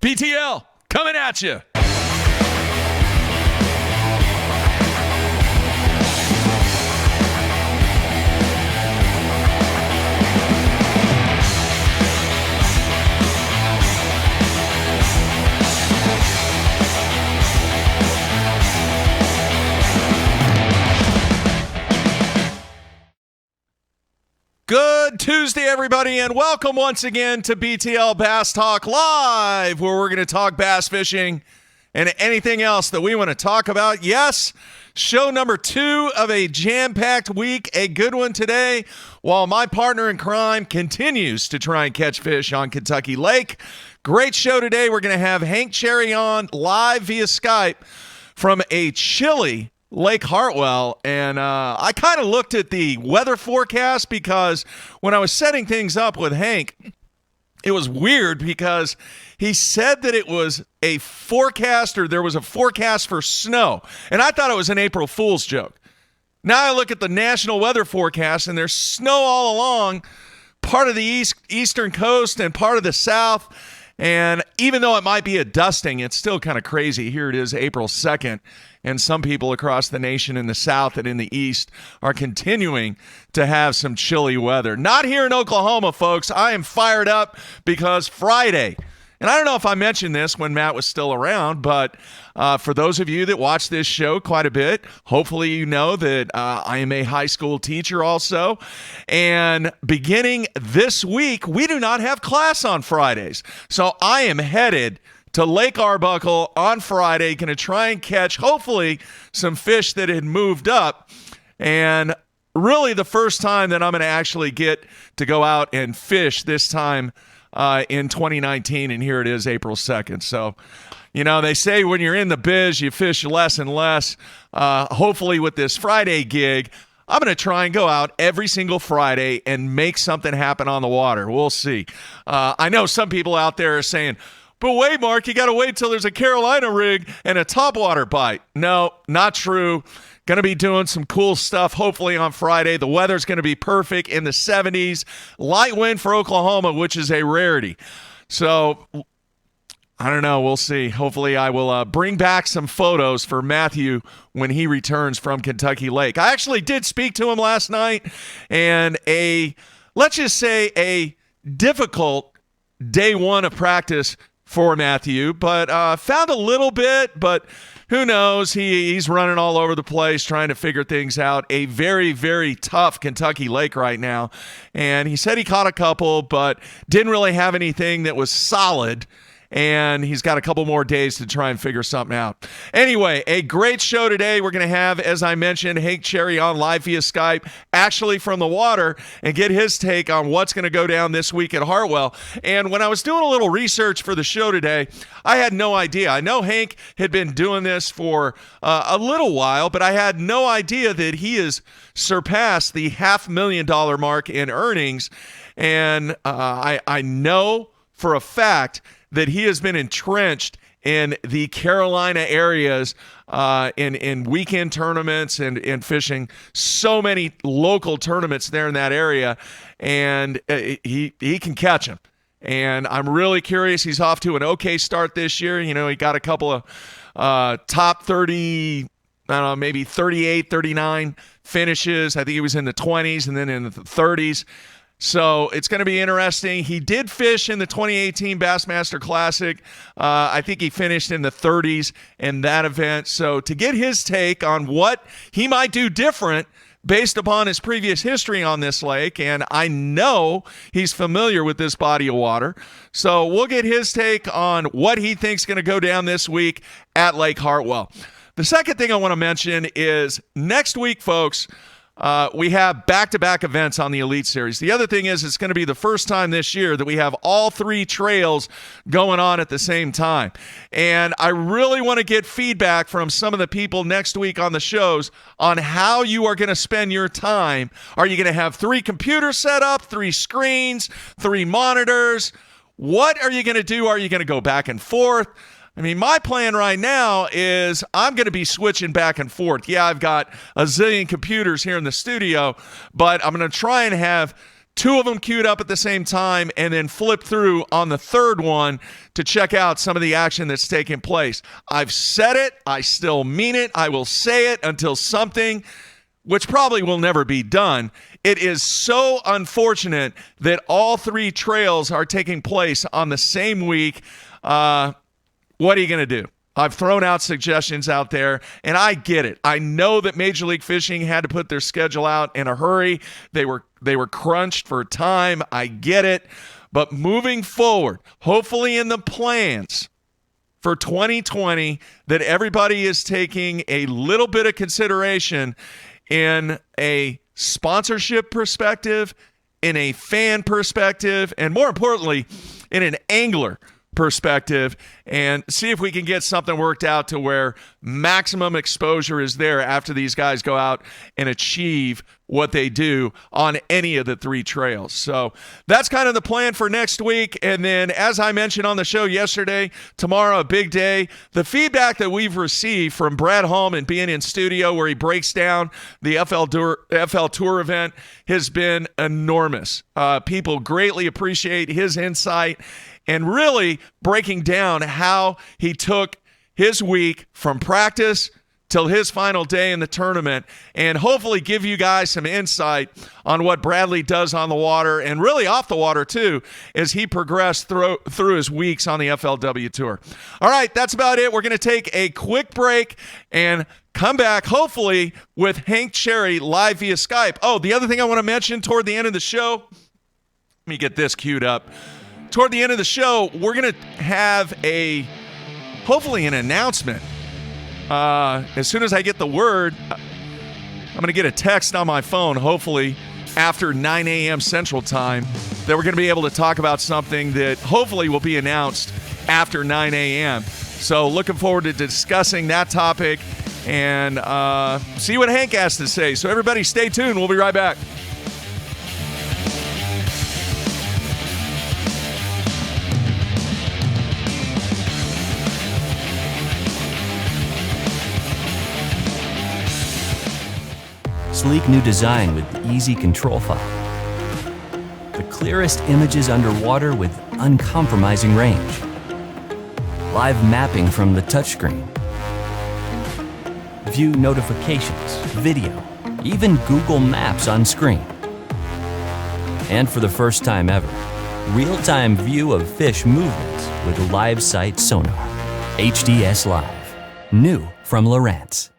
BTL, coming at you. Good Tuesday, everybody, and welcome once again to BTL Bass Talk Live, where we're going to talk bass fishing and anything else that we want to talk about. Yes, show number 2 of a jam-packed week, a good one today, while my partner in crime continues to try and catch fish on Kentucky Lake. Great show today. We're going to have Hank Cherry on live via Skype from a chilly Lake Hartwell, and I kind of looked at the weather forecast because when I was setting things up with Hank, it was weird because he said that it was a forecast, or there was a forecast for snow, and I thought it was an April Fool's joke. Now I look at the national weather forecast, and there's snow all along part of the eastern coast and part of the south, and even though it might be a dusting, it's still kind of crazy. Here it is, April 2nd. And some people across the nation in the south and in the east are continuing to have some chilly weather. Not here in Oklahoma, folks. I am fired up because Friday, and I don't know if I mentioned this when Matt was still around, but for those of you that watch this show quite a bit, hopefully you know that I am a high school teacher also. And beginning this week, we do not have class on Fridays. So I am headed to Lake Arbuckle on Friday, going to try and catch, hopefully, some fish that had moved up. And really the first time that I'm going to actually get to go out and fish this time in 2019. And here it is, April 2nd. So, you know, they say when you're in the biz, you fish less and less. Hopefully with this Friday gig, I'm going to try and go out every single Friday and make something happen on the water. We'll see. I know some people out there are saying, but wait, Mark, you got to wait till there's a Carolina rig and a topwater bite. No, not true. Going to be doing some cool stuff hopefully on Friday. The weather's going to be perfect in the 70s. Light wind for Oklahoma, which is a rarity. So I don't know. We'll see. Hopefully I will bring back some photos for Matthew when he returns from Kentucky Lake. I actually did speak to him last night, and let's just say a difficult day one of practice for Matthew, but found a little bit, but who knows? He's running all over the place trying to figure things out. A very, very tough Kentucky Lake right now. And he said he caught a couple, but didn't really have anything that was solid. And he's got a couple more days to try and figure something out. Anyway, a great show today. We're going to have, as I mentioned, Hank Cherry on live via Skype, actually from the water, and get his take on what's going to go down this week at Hartwell. And when I was doing a little research for the show today, I had no idea. I know Hank had been doing this for a little while, but I had no idea that he has surpassed the $500,000 mark in earnings. And I know for a fact that he has been entrenched in the Carolina areas in weekend tournaments and fishing so many local tournaments there in that area, and he can catch them. And I'm really curious. He's off to an okay start this year. You know, he got a couple of top 30, I don't know, maybe 38, 39 finishes. I think he was in the 20s and then in the 30s. So it's going to be interesting. He did fish in the 2018 Bassmaster Classic. I think he finished in the 30s in that event. So to get his take on what he might do different based upon his previous history on this lake, and I know he's familiar with this body of water. So we'll get his take on what he thinks is going to go down this week at Lake Hartwell. The second thing I want to mention is next week, folks, we have back-to-back events on the Elite Series. The other thing is it's going to be the first time this year that we have all 3 trails going on at the same time. And I really want to get feedback from some of the people next week on the shows on how you are going to spend your time. Are you going to have 3 computers set up, 3 screens, 3 monitors? What are you going to do? Are you going to go back and forth? I mean, my plan right now is I'm going to be switching back and forth. Yeah, I've got a zillion computers here in the studio, but I'm going to try and have two of them queued up at the same time, and then flip through on the third one to check out some of the action that's taking place. I've said it. I still mean it. I will say it until something, which probably will never be done. It is so unfortunate that all three trails are taking place on the same week. What are you going to do? I've thrown out suggestions out there, and I get it. I know that Major League Fishing had to put their schedule out in a hurry. They were crunched for time. I get it. But moving forward, hopefully in the plans for 2020, that everybody is taking a little bit of consideration in a sponsorship perspective, in a fan perspective, and more importantly, in an angler perspective, and see if we can get something worked out to where maximum exposure is there after these guys go out and achieve what they do on any of the three trails. So that's kind of the plan for next week. And then, as I mentioned on the show yesterday, tomorrow, a big day. The feedback that we've received from Brad Holm and being in studio where he breaks down the FL Tour event has been enormous. People greatly appreciate his insight and really breaking down how he took his week from practice till his final day in the tournament, and hopefully give you guys some insight on what Bradley does on the water and really off the water too as he progressed through his weeks on the FLW Tour. All right, that's about it. We're going to take a quick break and come back hopefully with Hank Cherry live via Skype. Oh, the other thing I want to mention toward the end of the show, let me get this queued up. Toward the end of the show, we're going to have hopefully an announcement. As soon as I get the word, I'm going to get a text on my phone, hopefully after 9 a.m. Central Time, that we're going to be able to talk about something that hopefully will be announced after 9 a.m. So looking forward to discussing that topic and see what Hank has to say. So everybody stay tuned. We'll be right back. Sleek new design with easy control file. The clearest images underwater with uncompromising range. Live mapping from the touchscreen. View notifications, video, even Google Maps on screen. And for the first time ever, real-time view of fish movements with live sight sonar. HDS Live. New from Lowrance.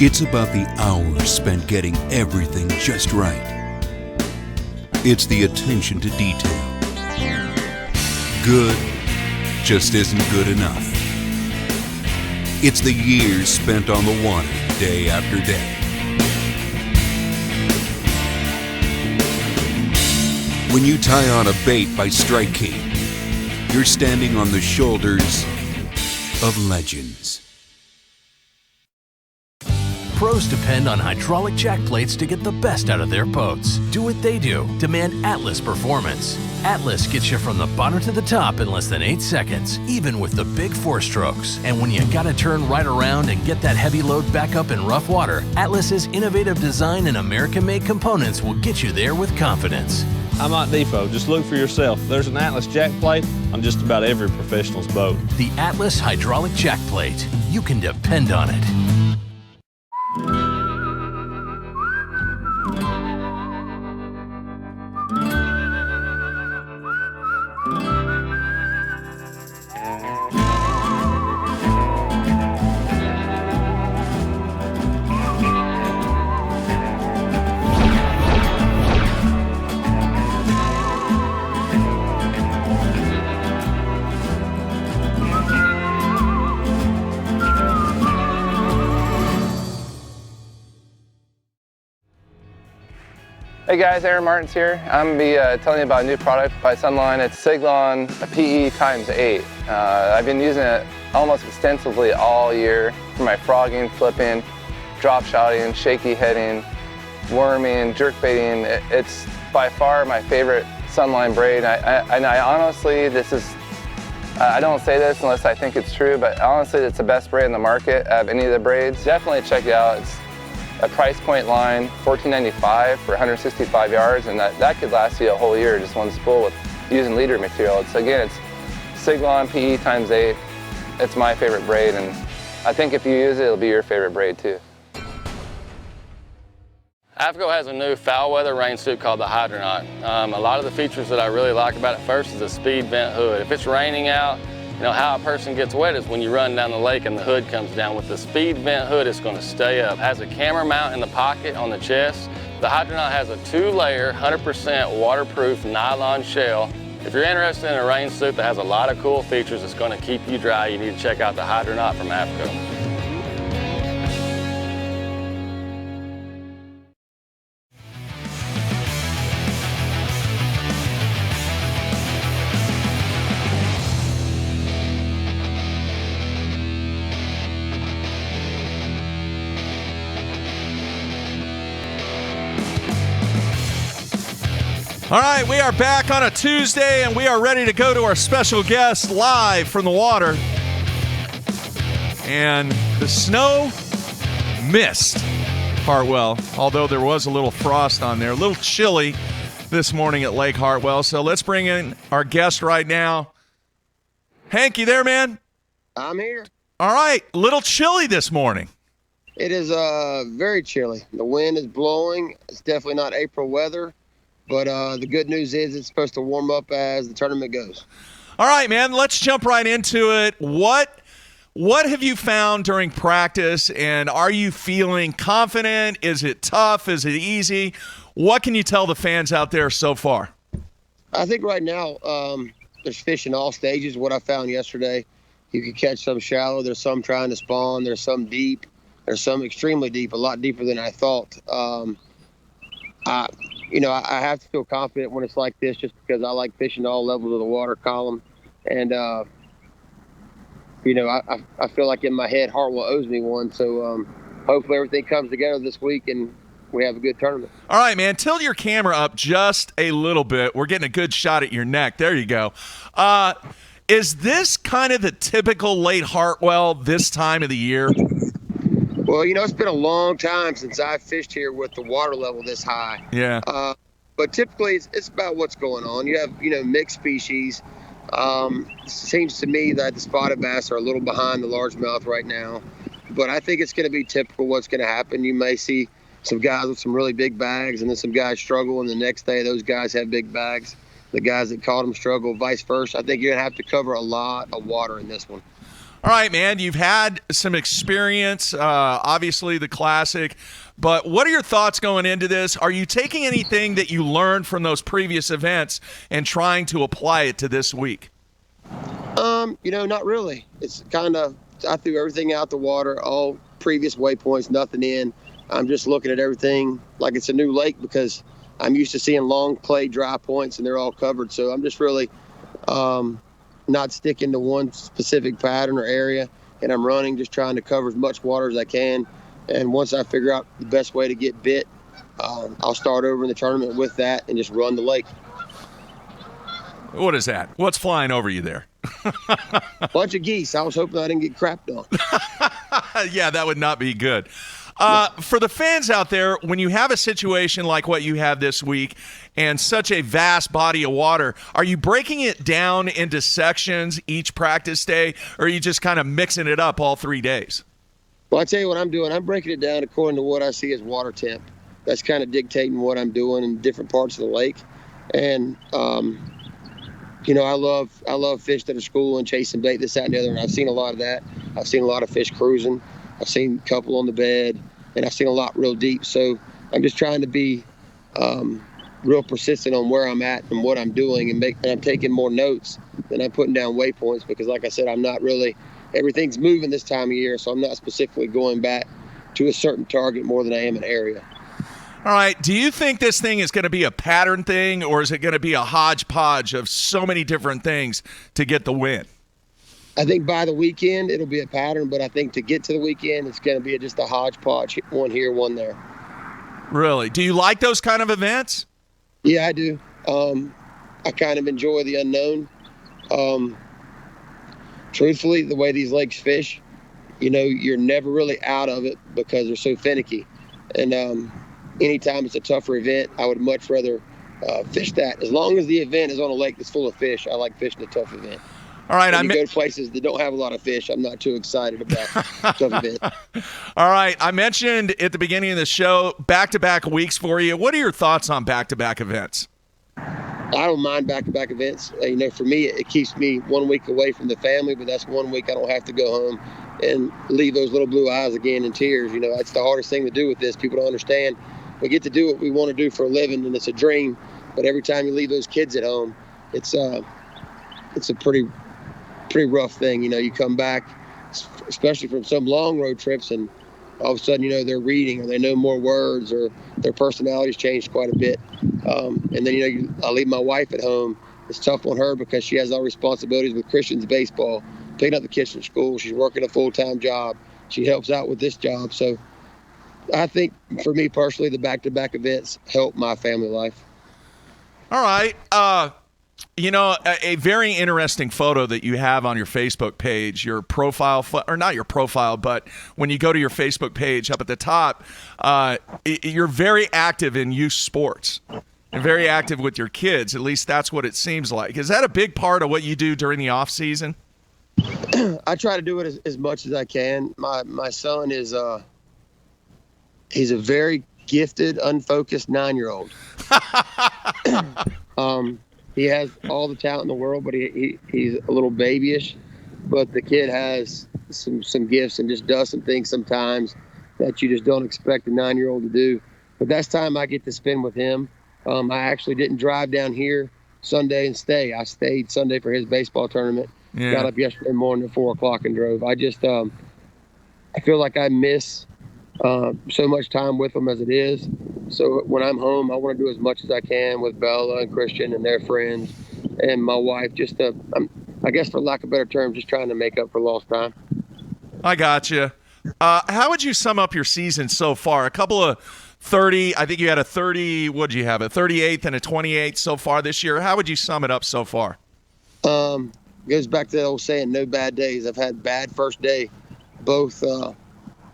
It's about the hours spent getting everything just right. It's the attention to detail. Good just isn't good enough. It's the years spent on the water day after day. When you tie on a bait by Strike King, you're standing on the shoulders of legends. Pros depend on hydraulic jack plates to get the best out of their boats. Do what they do. Demand Atlas performance. Atlas gets you from the bottom to the top in less than 8 seconds, even with the big 4 strokes. And when you gotta turn right around and get that heavy load back up in rough water, Atlas's innovative design and American-made components will get you there with confidence. I'm at Depot. Just look for yourself. There's an Atlas jack plate on just about every professional's boat. The Atlas hydraulic jack plate. You can depend on it. Hey guys, Aaron Martins here. I'm going to be telling you about a new product by Sunline. It's Siglon PE x8. I've been using it almost extensively all year for my frogging, flipping, drop shotting, shaky heading, worming, jerk baiting. It's by far my favorite Sunline braid. I honestly, I don't say this unless I think it's true, but honestly it's the best braid in the market of any of the braids. Definitely check it out. It's a price point line, $14.95 for 165 yards, and that could last you a whole year, just one spool with using leader material. Again, it's Siglon PE x8. It's my favorite braid, and I think if you use it, it'll be your favorite braid too. AFCO has a new foul weather rain suit called the Hydronaut. A lot of the features that I really like about it first is the speed vent hood. If it's raining out, you know, how a person gets wet is when you run down the lake and the hood comes down. With the speed vent hood, it's going to stay up. It has a camera mount in the pocket on the chest. The Hydronaut has a 2-layer, 100% waterproof nylon shell. If you're interested in a rain suit that has a lot of cool features that's going to keep you dry, you need to check out the Hydronaut from AFCO. All right, we are back on a Tuesday, and we are ready to go to our special guest live from the water. And the snow missed Hartwell, although there was a little frost on there, a little chilly this morning at Lake Hartwell. So let's bring in our guest right now. Hank, you there, man? I'm here. All right, little chilly this morning. It is very chilly. The wind is blowing. It's definitely not April weather. But the good news is it's supposed to warm up as the tournament goes. All right, man, let's jump right into it. What have you found during practice, and are you feeling confident? Is it tough? Is it easy? What can you tell the fans out there so far? I think right now there's fish in all stages. What I found yesterday, you can catch some shallow. There's some trying to spawn. There's some deep. There's some extremely deep, a lot deeper than I thought. I have to feel confident when it's like this just because I like fishing all levels of the water column. And, I feel like in my head Hartwell owes me one. So hopefully everything comes together this week and we have a good tournament. All right, man. Tilt your camera up just a little bit. We're getting a good shot at your neck. There you go. Is this kind of the typical late Hartwell this time of the year? Well, it's been a long time since I've fished here with the water level this high. Yeah. But typically it's about what's going on. You have, mixed species. Seems to me that the spotted bass are a little behind the largemouth right now. But I think it's going to be typical what's going to happen. You may see some guys with some really big bags and then some guys struggle, and the next day those guys have big bags. The guys that caught them struggle, vice versa. I think you're going to have to cover a lot of water in this one. All right, man, you've had some experience, obviously the classic, but what are your thoughts going into this? Are you taking anything that you learned from those previous events and trying to apply it to this week? Not really. It's kind of, I threw everything out the water, all previous waypoints, nothing in. I'm just looking at everything like it's a new lake because I'm used to seeing long clay dry points and they're all covered. So I'm just really not sticking to one specific pattern or area, and I'm running, just trying to cover as much water as I can. And once I figure out the best way to get bit, I'll start over in the tournament with that and just run the lake. What is that? What's flying over you there? Bunch of geese. I was hoping I didn't get crapped on. Yeah, that would not be good. For the fans out there, when you have a situation like what you have this week and such a vast body of water, are you breaking it down into sections each practice day, or are you just kind of mixing it up all 3 days? Well, I tell you what I'm doing. I'm breaking it down according to what I see as water temp. That's kind of dictating what I'm doing in different parts of the lake. And, I love fish that are schooling, chasing bait, this, that, and the other. And I've seen a lot of that. I've seen a lot of fish cruising. I've seen a couple on the bed, and I've seen a lot real deep. So I'm just trying to be real persistent on where I'm at and what I'm doing, and I'm taking more notes than I'm putting down waypoints because, like I said, I'm not really – everything's moving this time of year, so I'm not specifically going back to a certain target more than I am an area. All right. Do you think this thing is going to be a pattern thing, or is it going to be a hodgepodge of so many different things to get the win? I think by the weekend it'll be a pattern, but I think to get to the weekend it's going to be just a hodgepodge, one here, one there. Really? Do you like those kind of events? Yeah, I do. I kind of enjoy the unknown. Truthfully, the way these lakes fish, you're never really out of it because they're so finicky. And anytime it's a tougher event, I would much rather fish that. As long as the event is on a lake that's full of fish, I like fishing a tough event. All right, when you go to places that don't have a lot of fish, I'm not too excited about tough events. All right, I mentioned at the beginning of the show back-to-back weeks for you. What are your thoughts on back-to-back events? I don't mind back-to-back events. For me, it keeps me 1 week away from the family, but that's 1 week I don't have to go home and leave those little blue eyes again in tears. That's the hardest thing to do with this. People don't understand. We get to do what we want to do for a living, and it's a dream. But every time you leave those kids at home, it's a pretty rough thing. You come back, especially from some long road trips, and all of a sudden, they're reading or they know more words or their personality's changed quite a bit. And then, I leave my wife at home. It's tough on her because she has all responsibilities with Christian's baseball, picking up the kids from school. She's working a full-time job. She helps out with this job. So I think for me personally, the back-to-back events help my family life. All right. A very interesting photo that you have on your Facebook page, your profile, or not your profile, but when you go to your Facebook page up at the top, you're very active in youth sports and very active with your kids. At least that's what it seems like. Is that a big part of what you do during the off season? I try to do it as much as I can. My son is he's a very gifted, unfocused 9-year-old. He has all the talent in the world, but he's a little babyish. But the kid has some gifts and just does some things sometimes that you just don't expect a 9-year-old to do. But that's time I get to spend with him. I actually didn't drive down here Sunday and stay. I stayed Sunday for his baseball tournament. Yeah. Got up yesterday morning at 4 o'clock and drove. I just I feel like I miss so much time with them as it is. So when I'm home, I want to do as much as I can with Bella and Christian and their friends and my wife. Just I guess for lack of better term, just trying to make up for lost time. I got you. How would you sum up your season so far? A couple of 30. I think you had a 30. What did you have? A 38th and a 28th so far this year. How would you sum it up so far? Goes back to the old saying, no bad days. I've had bad first day, both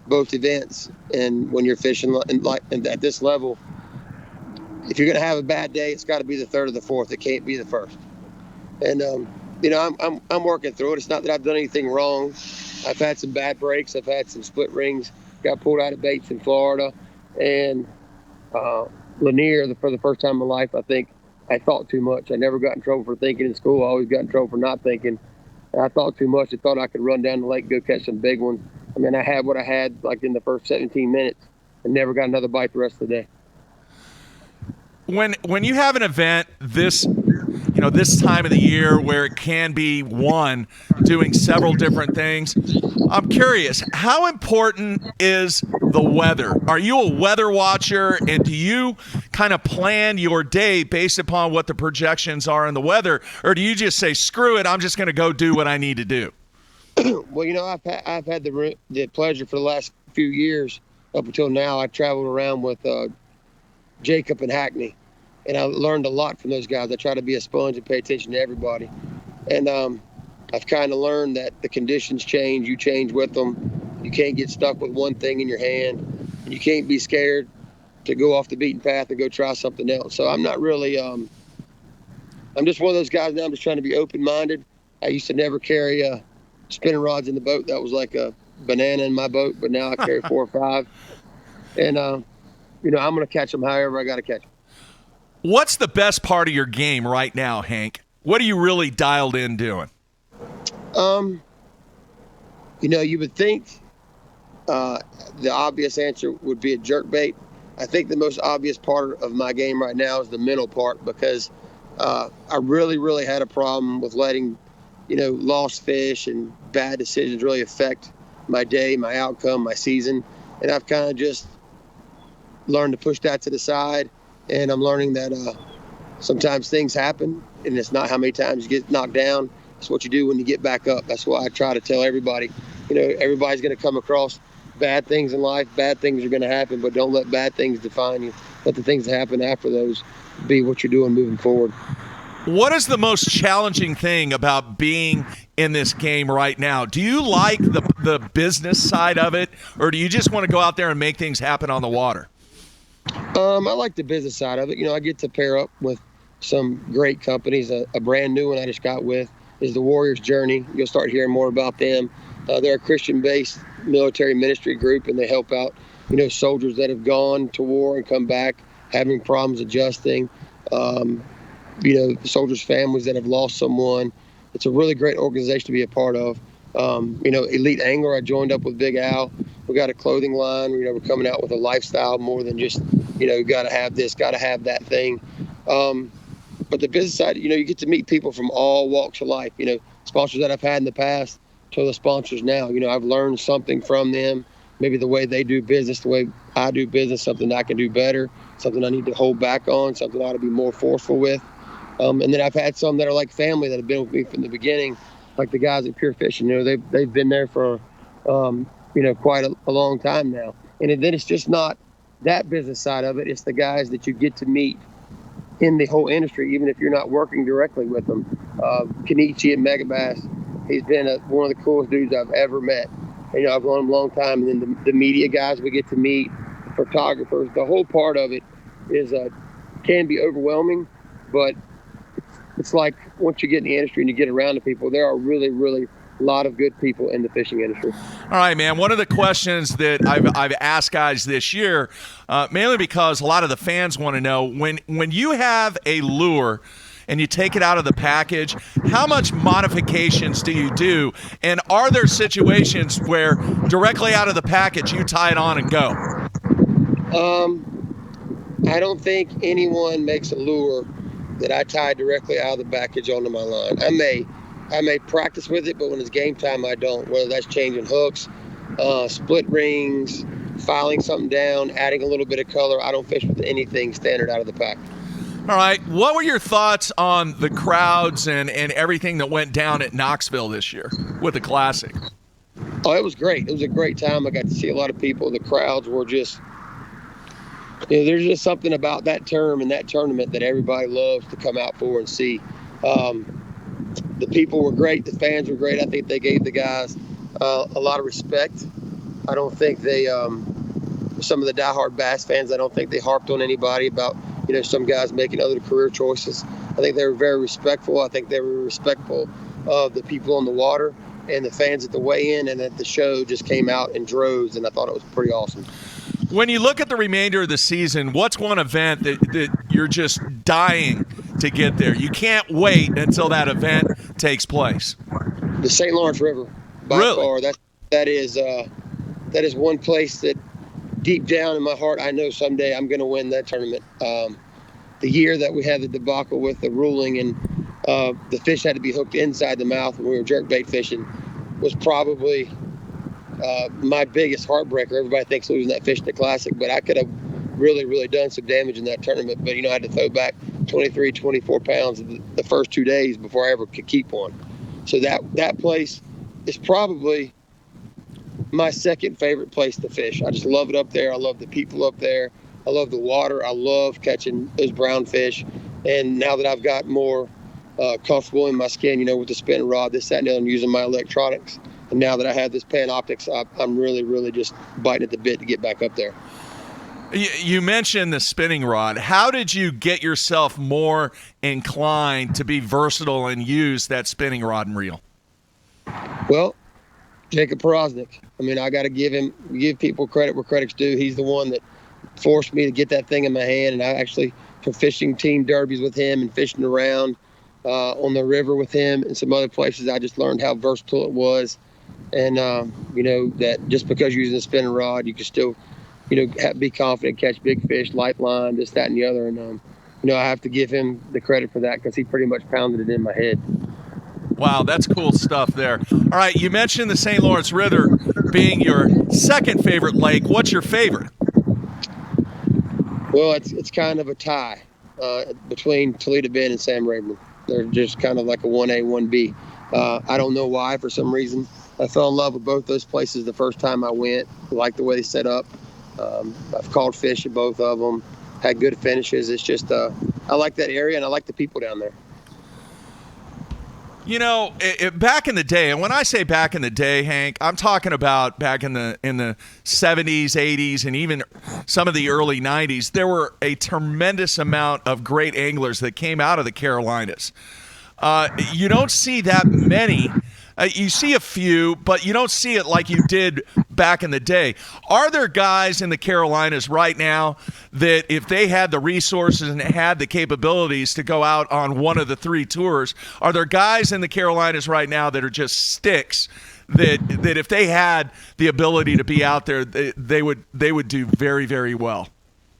events. And when you're fishing at this level, if you're going to have a bad day, it's got to be the third or the fourth. It can't be the first. And I'm working through it. It's not that I've done anything wrong. I've had some bad breaks. I've had some split rings. Got pulled out of baits in Florida, and Lanier for the first time in my life. I think I thought too much. I never got in trouble for thinking in school. I always got in trouble for not thinking. And I thought too much. I thought I could run down the lake and go catch some big ones. I mean, I had what I had like in the first 17 minutes and never got another bite the rest of the day. When you have an event this time of the year where it can be one doing several different things, I'm curious, how important is the weather? Are you a weather watcher, and do you kind of plan your day based upon what the projections are in the weather, or do you just say, screw it, I'm just going to go do what I need to do? Well, I've had the pleasure for the last few years up until now. I traveled around with Jacob and Hackney, and I learned a lot from those guys. I try to be a sponge and pay attention to everybody. And I've kind of learned that the conditions change. You change with them. You can't get stuck with one thing in your hand. And you can't be scared to go off the beaten path and go try something else. So I'm not really I'm just one of those guys now. I'm just trying to be open-minded. I used to never carry spinning rods in the boat. That was like a banana in my boat, but now I carry 4 or 5. And, I'm going to catch them however I got to catch them. What's the best part of your game right now, Hank? What are you really dialed in doing? You would think the obvious answer would be a jerkbait. I think the most obvious part of my game right now is the mental part, because I really, really had a problem with letting, lost fish and bad decisions really affect my day, my outcome, my season. And I've kind of just learned to push that to the side, and I'm learning that sometimes things happen, and it's not how many times you get knocked down. It's what you do when you get back up. That's why I try to tell everybody, everybody's going to come across bad things in life. Bad things are going to happen, but don't let bad things define you. Let the things that happen after those be what you're doing moving forward. What is the most challenging thing about being in this game right now? Do you like the business side of it, or do you just want to go out there and make things happen on the water? I like the business side of it. I get to pair up with some great companies. A brand new one I just got with is the Warriors Journey. You'll start hearing more about them. They're a Christian-based military ministry group, and they help out, soldiers that have gone to war and come back having problems adjusting. Soldiers' families that have lost someone. It's a really great organization to be a part of. Elite Angler, I joined up with Big Al. We got a clothing line. We're coming out with a lifestyle more than just, got to have this, got to have that thing. But the business side, you get to meet people from all walks of life. Sponsors that I've had in the past to the sponsors now. I've learned something from them. Maybe the way they do business, the way I do business, something I can do better, something I need to hold back on, something I ought to be more forceful with. And then I've had some that are like family that have been with me from the beginning, like the guys at Pure Fishing. They've been there for, quite a long time now. And then it's just not that business side of it. It's the guys that you get to meet in the whole industry, even if you're not working directly with them. Kenichi at Megabass, he's been one of the coolest dudes I've ever met. I've known him a long time. And then the media guys we get to meet, the photographers, the whole part of it is can be overwhelming, but it's like once you get in the industry and you get around the people, there are really, really a lot of good people in the fishing industry. All right, man. One of the questions that I've asked guys this year, mainly because a lot of the fans want to know, when you have a lure and you take it out of the package, how much modifications do you do? And are there situations where directly out of the package you tie it on and go? I don't think anyone makes a lure that I tie directly out of the package onto my line. I may practice with it, but when it's game time, I don't. Whether that's changing hooks, split rings, filing something down, adding a little bit of color, I don't fish with anything standard out of the pack. All right. What were your thoughts on the crowds and everything that went down at Knoxville this year with the Classic? Oh, it was great. It was a great time. I got to see a lot of people. The crowds were just, there's just something about that term and that tournament that everybody loves to come out for and see. The people were great. The fans were great. I think they gave the guys a lot of respect. I don't think they, some of the diehard bass fans, I don't think they harped on anybody about, some guys making other career choices. I think they were very respectful. I think they were respectful of the people on the water, and the fans at the weigh-in and at the show just came out in droves, and I thought it was pretty awesome. When you look at the remainder of the season, what's one event that you're just dying to get there? You can't wait until that event takes place. The St. Lawrence River, by far. That is one place that deep down in my heart, I know someday I'm going to win that tournament. The year that we had the debacle with the ruling and the fish had to be hooked inside the mouth when we were jerkbait fishing was probably my biggest heartbreaker. Everybody thinks losing that fish in the Classic, but I could have really, really done some damage in that tournament. But, I had to throw back 23, 24 pounds the first 2 days before I ever could keep one. So that place is probably my second favorite place to fish. I just love it up there. I love the people up there. I love the water. I love catching those brown fish. And now that I've got more comfortable in my skin, with the spinning rod, this, that, and the other, I'm using my electronics. And now that I have this Panoptix, I'm really, really just biting at the bit to get back up there. You mentioned the spinning rod. How did you get yourself more inclined to be versatile and use that spinning rod and reel? Well, Jacob Porosnik. I got to give people credit where credit's due. He's the one that forced me to get that thing in my hand. And I actually, from fishing team derbies with him and fishing around on the river with him and some other places, I just learned how versatile it was. And, that just because you're using a spinning rod, you can still, be confident, catch big fish, light line, this, that, and the other. And, I have to give him the credit for that because he pretty much pounded it in my head. Wow, that's cool stuff there. All right, you mentioned the St. Lawrence River being your second favorite lake. What's your favorite? Well, it's kind of a tie between Toledo Bend and Sam Rayburn. They're just kind of like a 1A, 1B. I don't know why. For some reason, I fell in love with both those places the first time I went. I like the way they set up. I've caught fish at both of them. Had good finishes. It's just I like that area, and I like the people down there. You know, back in the day, and when I say back in the day, Hank, I'm talking about back in the 70s, 80s, and even some of the early 90s. There were a tremendous amount of great anglers that came out of the Carolinas. You don't see that many. You see a few, but you don't see it like you did back in the day. Are there guys in the Carolinas right now that if they had the resources and had the capabilities to go out on one of the 3 tours, are there guys in the Carolinas right now that are just sticks that if they had the ability to be out there, they would do very, very well?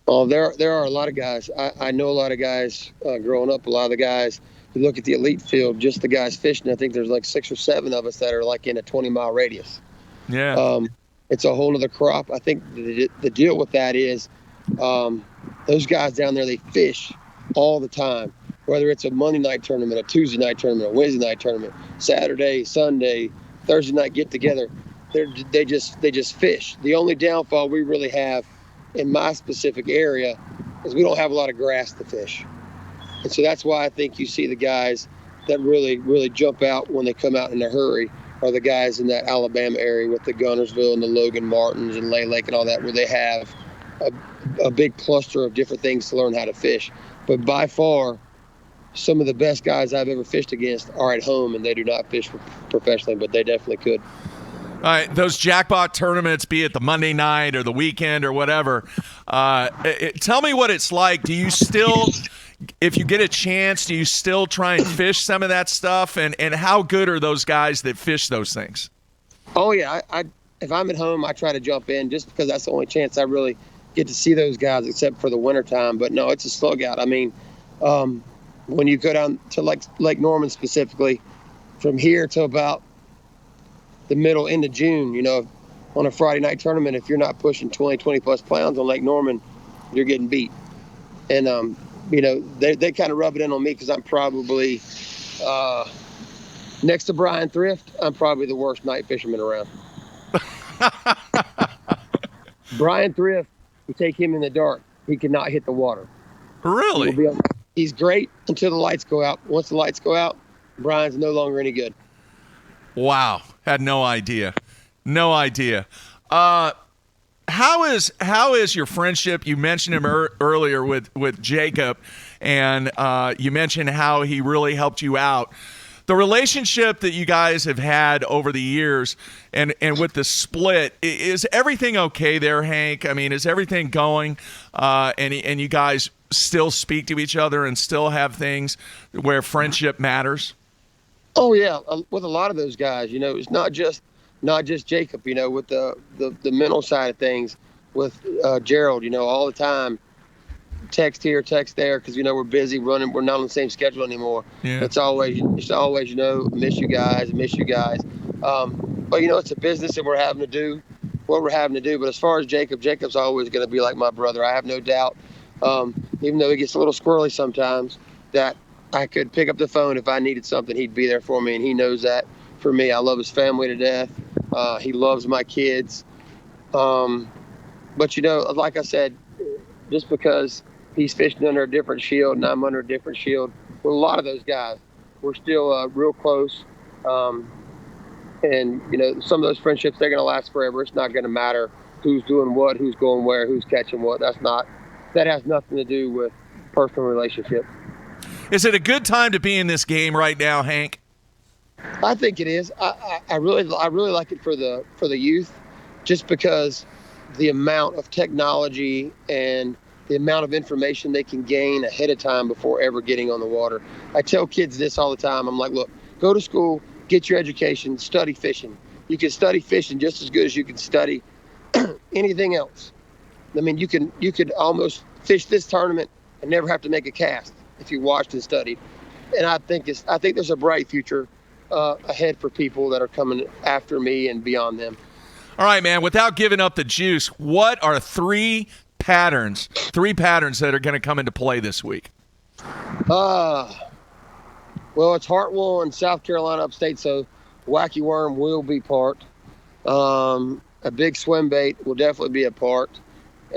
Oh, there are a lot of guys. I know a lot of guys growing up. A lot of the guys. You look at the elite field, just the guys fishing. I think there's like 6 or 7 of us that are like in a 20-mile radius. Yeah. It's a whole other crop. I think the deal with that is those guys down there, they fish all the time. Whether it's a Monday night tournament, a Tuesday night tournament, a Wednesday night tournament, Saturday, Sunday, Thursday night get together, they just fish. The only downfall we really have in my specific area is we don't have a lot of grass to fish. And so that's why I think you see the guys that really, really jump out when they come out in a hurry are the guys in that Alabama area with the Gunnersville and the Logan Martins and Lay Lake and all that, where they have a big cluster of different things to learn how to fish. But by far, some of the best guys I've ever fished against are at home, and they do not fish professionally, but they definitely could. All right, those jackpot tournaments, be it the Monday night or the weekend or whatever, tell me what it's like. Do you still, if you get a chance, do you still try and fish some of that stuff? And how good are those guys that fish those things? Oh, yeah. If I'm at home, I try to jump in just because that's the only chance I really get to see those guys except for the wintertime. But, no, it's a slug out. I mean, when you go down to Lake Norman specifically, from here to about the middle end of June, you know, on a Friday night tournament, if you're not pushing 20 plus pounds on Lake Norman, you're getting beat. And, you know, they kind of rub it in on me because I'm probably, next to Brian Thrift, I'm probably the worst night fisherman around. Brian Thrift, you take him in the dark, he cannot hit the water. Really? He's great until the lights go out. Once the lights go out, Brian's no longer any good. Wow. Had no idea. No idea. How is your friendship? You mentioned him earlier with Jacob, and you mentioned how he really helped you out. The relationship that you guys have had over the years and with the split, is everything okay there, Hank? I mean, is everything going and you guys still speak to each other and still have things where friendship matters? Oh, yeah. With a lot of those guys, you know, it's not just Jacob, you know, with the mental side of things, with Gerald, you know, all the time, text here, text there, because, you know, we're busy running. We're not on the same schedule anymore. Yeah. It's always, you know, miss you guys. But, you know, it's a business and we're having to do what we're having to do. But as far as Jacob's always going to be like my brother. I have no doubt, even though he gets a little squirrely sometimes, that I could pick up the phone if I needed something. He'd be there for me, and he knows that. For me, I love his family to death. He loves my kids. But, you know, like I said, just because he's fishing under a different shield and I'm under a different shield, with a lot of those guys, we're still real close. And, you know, some of those friendships, they're going to last forever. It's not going to matter who's doing what, who's going where, who's catching what. That has nothing to do with personal relationship. Is it a good time to be in this game right now, Hank? I think it is. I really like it for the youth, just because the amount of technology and the amount of information they can gain ahead of time before ever getting on the water. I tell kids this all the time. I'm like, look, go to school, get your education, study fishing. You can study fishing just as good as you can study anything else. I mean, you could almost fish this tournament and never have to make a cast if you watched and studied. And I think there's a bright future ahead for people that are coming after me and beyond them. All right, man, without giving up the juice, what are 3 patterns that are going to come into play this week? Well, it's Hartwell in South Carolina upstate, so wacky worm will be part. A big swim bait will definitely be a part.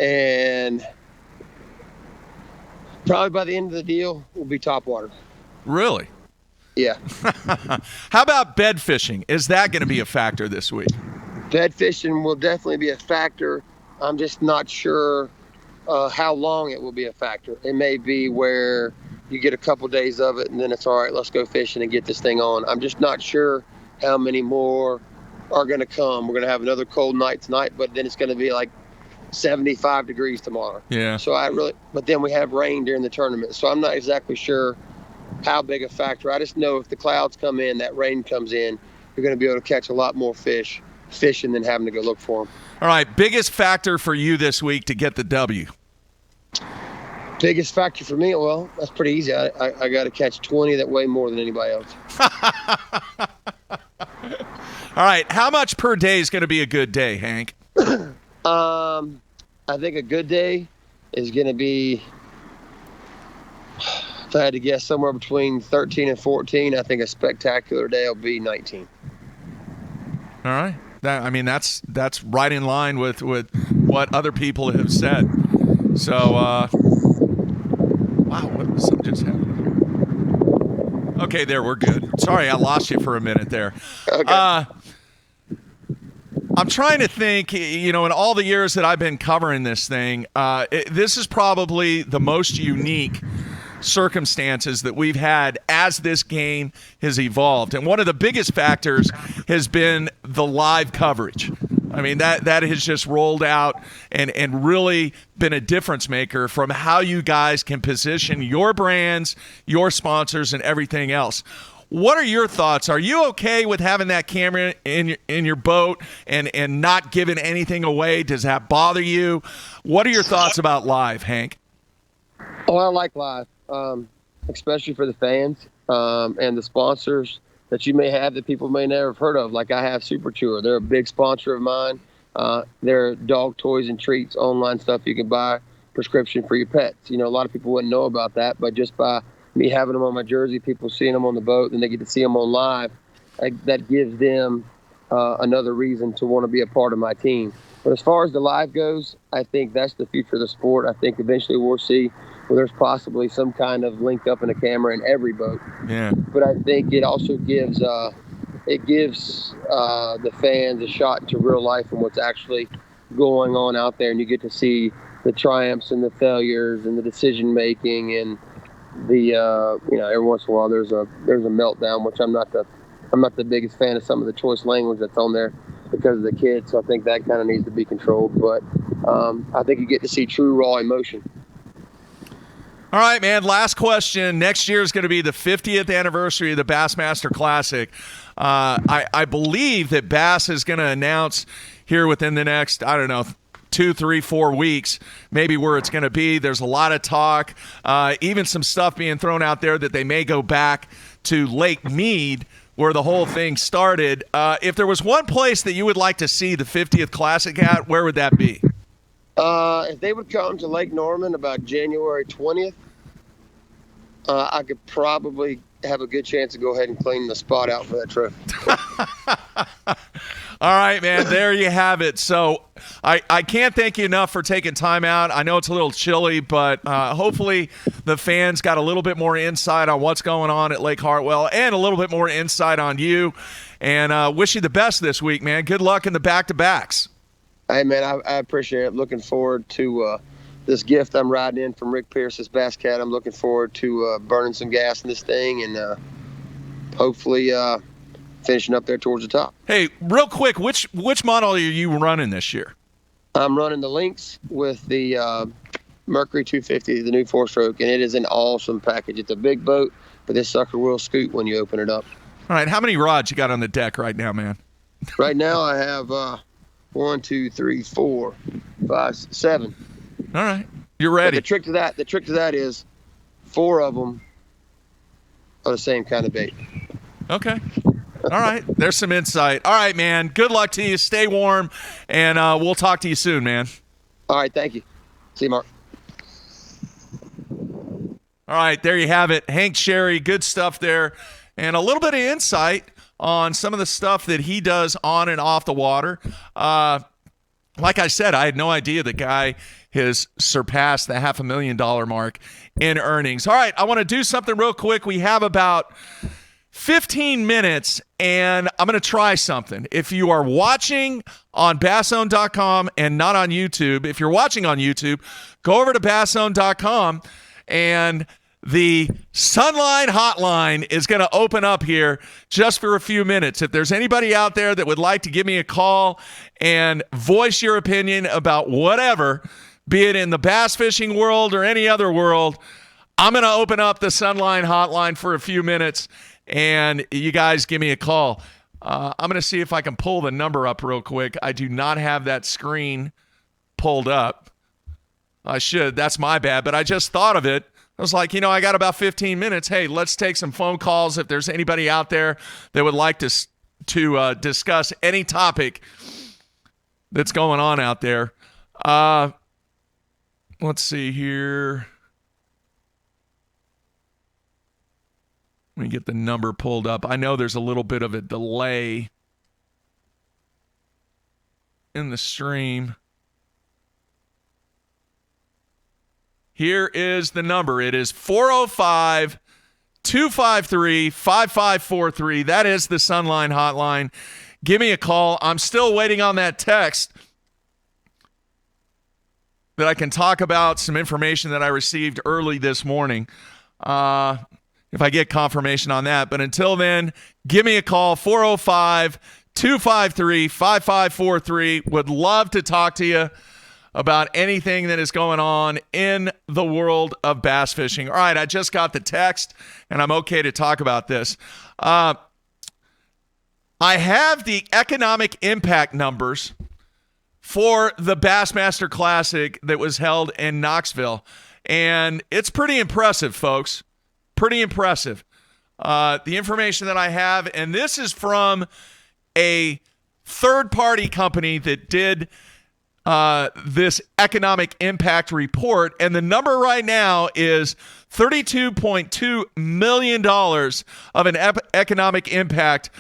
And probably by the end of the deal will be topwater. Really? Yeah. How about bed fishing? Is that going to be a factor this week? Bed fishing will definitely be a factor. I'm just not sure how long it will be a factor. It may be where you get a couple days of it and then it's all right, let's go fishing and get this thing on. I'm just not sure how many more are going to come. We're going to have another cold night tonight, but then it's going to be like 75 degrees tomorrow. Yeah. But then we have rain during the tournament. So I'm not exactly sure how big a factor. I just know if the clouds come in, that rain comes in, you're going to be able to catch a lot more fish fishing than having to go look for them. All right. Biggest factor for you this week to get the W? Biggest factor for me, well, that's pretty easy. I got to catch 20 that weigh more than anybody else. All right. How much per day is going to be a good day, Hank? I think a good day is going to be, if I had to guess, somewhere between 13 and 14. I think a spectacular day will be 19. All right. That's right in line with what other people have said. So, wow, what just happened? Okay, there, we're good. Sorry, I lost you for a minute there. Okay. I'm trying to think, in all the years that I've been covering this thing, this is probably the most unique circumstances that we've had as this game has evolved. And one of the biggest factors has been the live coverage. I mean, that has just rolled out and really been a difference maker from how you guys can position your brands, your sponsors, and everything else. What are your thoughts? Are you okay with having that camera in your boat and not giving anything away? Does that bother you? What are your thoughts about live, Hank? Oh, I like live, especially for the fans and the sponsors that you may have that people may never have heard of. Like I have Super Chewer. They're a big sponsor of mine. They're dog toys and treats, online stuff you can buy, prescription for your pets. A lot of people wouldn't know about that, but just by me having them on my jersey, people seeing them on the boat, and they get to see them on live, that gives them another reason to want to be a part of my team. But as far as the live goes, I think that's the future of the sport. I think eventually we'll see where there's possibly some kind of link up in a camera in every boat. Yeah. But I think it also gives the fans a shot into real life and what's actually going on out there, and you get to see the triumphs and the failures and the decision making and the every once in a while there's a meltdown, which I'm not the biggest fan of some of the choice language that's on there because of the kids. So I think that kind of needs to be controlled. But I think you get to see true raw emotion. All right, man. Last question. Next year is going to be the 50th anniversary of the Bassmaster Classic. I believe that Bass is going to announce here within the next, 2, 3, 4 weeks, maybe where it's going to be. There's a lot of talk, even some stuff being thrown out there that they may go back to Lake Mead, where the whole thing started. If there was one place that you would like to see the 50th Classic at, where would that be? If they would come to Lake Norman about January 20th, I could probably have a good chance to go ahead and clean the spot out for that trophy. All right, man, there you have it. So I can't thank you enough for taking time out. I know it's a little chilly, but hopefully the fans got a little bit more insight on what's going on at Lake Hartwell and a little bit more insight on you. And wish you the best this week, man. Good luck in the back-to-backs. Hey, man, I appreciate it. Looking forward to this gift I'm riding in from Rick Pierce's Bass Cat. I'm looking forward to burning some gas in this thing and hopefully finishing up there towards the top. Hey, real quick, which model are you running this year? I'm running the Lynx with the Mercury 250, the new 4-stroke, and it is an awesome package. It's a big boat, but this sucker will scoot when you open it up. All right, how many rods you got on the deck right now, man? Right now I have 1, 2, 3, 4, 5, 7. All right, you're ready. But the trick to that is 4 of them are the same kind of bait. Okay. All right, there's some insight. All right, man, good luck to you. Stay warm, and we'll talk to you soon, man. All right, thank you. See you, Mark. All right, there you have it. Hank Sherry, good stuff there. And a little bit of insight on some of the stuff that he does on and off the water. Like I said, I had no idea the guy has surpassed the $500,000 mark in earnings. All right, I want to do something real quick. We have about 15 minutes, and I'm going to try something. If you are watching on basszone.com and not on YouTube, if you're watching on YouTube, go over to basszone.com, and the Sunline hotline is going to open up here just for a few minutes. If there's anybody out there that would like to give me a call and voice your opinion about whatever, be it in the bass fishing world or any other world, I'm going to open up the Sunline hotline for a few minutes, and you guys give me a call. I'm going to see if I can pull the number up real quick. I do not have that screen pulled up. I should. That's my bad, but I just thought of it. I was like, I got about 15 minutes. Hey, let's take some phone calls if there's anybody out there that would like to discuss any topic that's going on out there. Let's see here. Let me get the number pulled up. I know there's a little bit of a delay in the stream. Here is the number. It is 405-253-5543. That is the Sunline hotline. Give me a call. I'm still waiting on that text that I can talk about some information that I received early this morning. If I get confirmation on that. But until then, give me a call, 405-253-5543. Would love to talk to you about anything that is going on in the world of bass fishing. All right, I just got the text, and I'm okay to talk about this. I have the economic impact numbers for the Bassmaster Classic that was held in Knoxville, and it's pretty impressive, folks. Pretty impressive. The information that I have, and this is from a third-party company that did this economic impact report, and the number right now is $32.2 million of an economic impact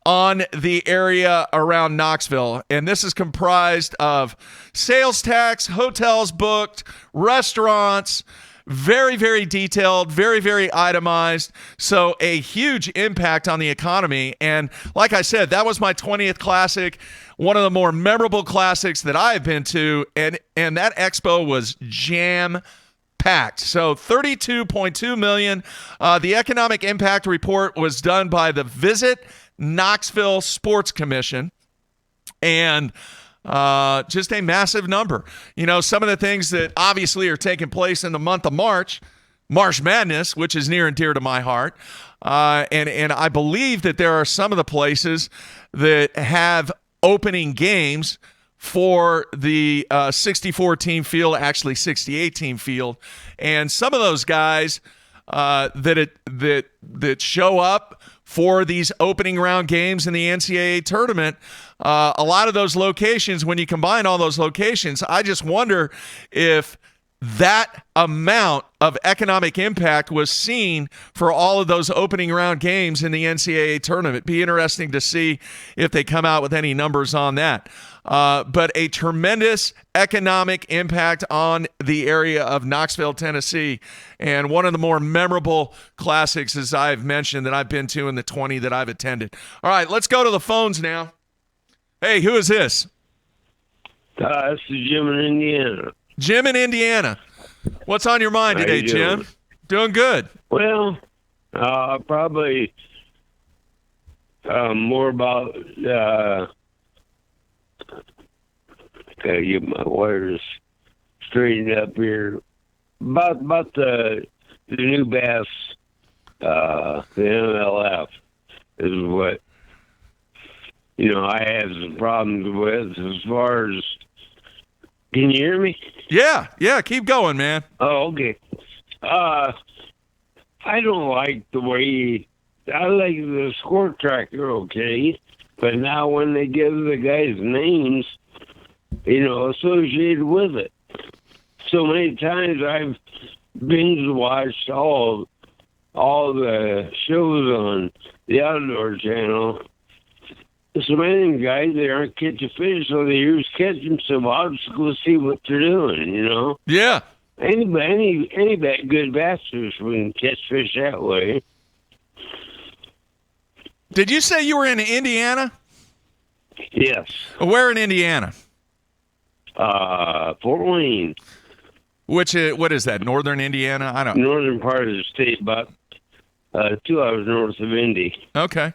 on the area around Knoxville. And this is comprised of sales tax, hotels booked, restaurants, very, very detailed, very, very itemized. So a huge impact on the economy. And like I said, that was my 20th classic, one of the more memorable classics that I've been to. And that expo was jam-packed. So $32.2 million. The economic impact report was done by the Visit Knoxville Sports Commission. And just a massive number. Some of the things that obviously are taking place in the month of March Madness, which is near and dear to my heart. And I believe that there are some of the places that have opening games for the 64-team field, actually 68-team field. And some of those guys that show up for these opening round games in the NCAA tournament, a lot of those locations, when you combine all those locations, I just wonder if that amount of economic impact was seen for all of those opening round games in the NCAA tournament. Be interesting to see if they come out with any numbers on that. But a tremendous economic impact on the area of Knoxville, Tennessee, and one of the more memorable classics, as I've mentioned, that I've been to in the 20 that I've attended. All right, let's go to the phones now. Hey, who is this? This is Jim in Indiana. Jim in Indiana. What's on your mind How today, you doing? Jim? Doing good. Well, probably more about gotta get my wires straightened up here. About the new bass, the MLF is what I have some problems with as far as. Can you hear me? Yeah, keep going, man. Oh, okay. I don't like the way I like the score tracker, okay, but now when they give the guys names, associated with it, so many times I've binge watched all the shows on the Outdoor Channel. So many of them guys, they aren't catching fish, so they use catching some obstacles to see what they're doing, you know? Yeah. Any good bass fisherman can catch fish that way. Did you say you were in Indiana? Yes. Where in Indiana? Fort Wayne. What is that? Northern Indiana? I don't. Northern part of the state, about 2 hours north of Indy. Okay.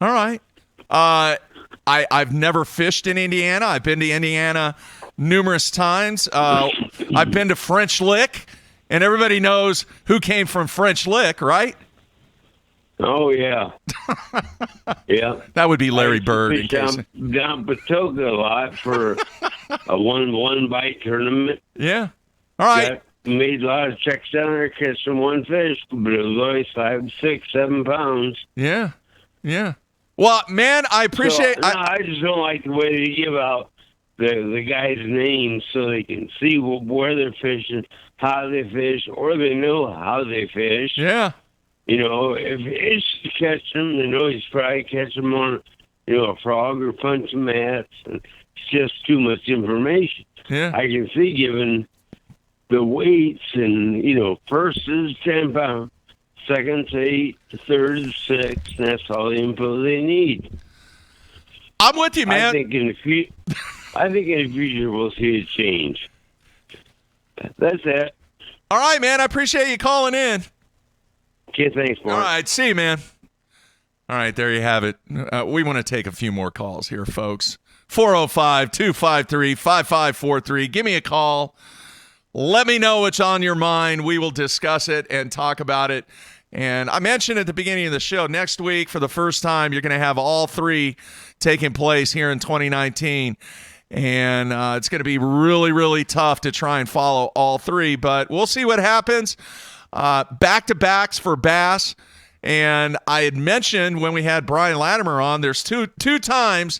All right. I've never fished in Indiana. I've been to Indiana numerous times. I've been to French Lick, and everybody knows who came from French Lick, right? Oh, yeah. Yeah. That would be Larry Bird. I used to fish down Patoka a lot for a one bite tournament. Yeah. All right. Made a lot of checks down there, catch some one fish, but it was always 5, 6, 7 pounds. Yeah. Yeah. Well, man, I appreciate. I just don't like the way they give out the guys' names so they can see where they're fishing, how they fish, or they know how they fish. Yeah. You know, if it's to catch them, they know he's probably catching them on, a frog or punching mats. And it's just too much information. Yeah. I can see given the weights and, first is 10 pounds. Second's 8, third is 6, and that's all the info they need. I'm with you, man. I think in the future we'll see a change. That's it. All right, man. I appreciate you calling in. Okay, thanks, Mark. All right, see you, man. All right, there you have it. We want to take a few more calls here, folks. 405-253-5543. Give me a call. Let me know what's on your mind. We will discuss it and talk about it. And I mentioned at the beginning of the show, next week, for the first time, you're going to have all three taking place here in 2019. And it's going to be really, really tough to try and follow all three. But we'll see what happens. Back-to-backs for bass. And I had mentioned when we had Brian Latimer on, there's two times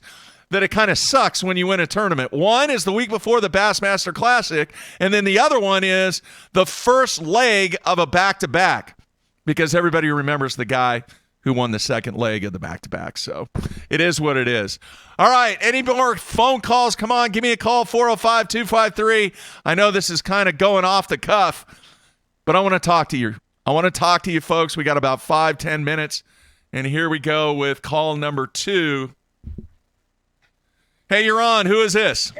that it kind of sucks when you win a tournament. One is the week before the Bassmaster Classic, and then the other one is the first leg of a back-to-back, because everybody remembers the guy who won the second leg of the back-to-back. So it is what it is. All right, any more phone calls? Come on, give me a call, 405-253. I know this is kind of going off the cuff, but I want to talk to you. I want to talk to you, folks. We got about 5-10 minutes, and here we go with call number 2. Hey, you're on. Who is this?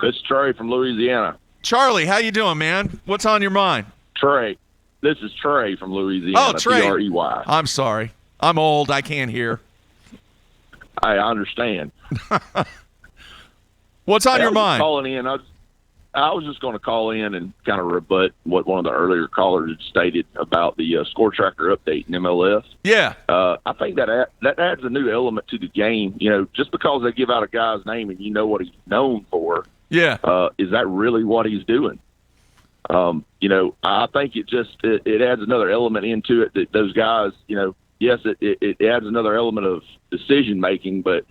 It's Trey from Louisiana. Charlie, how you doing, man? What's on your mind? Trey. This is Trey from Louisiana. Oh, Trey. Trey. I'm sorry. I'm old. I can't hear. I understand. What's on your mind? Calling in. I was just going to call in and kind of rebut what one of the earlier callers had stated about the score tracker update in MLS. Yeah. I think that adds a new element to the game. Just because they give out a guy's name and you know what he's known for. Yeah. Is that really what he's doing? I think it adds another element into it that those guys, yes, it adds another element of decision making, but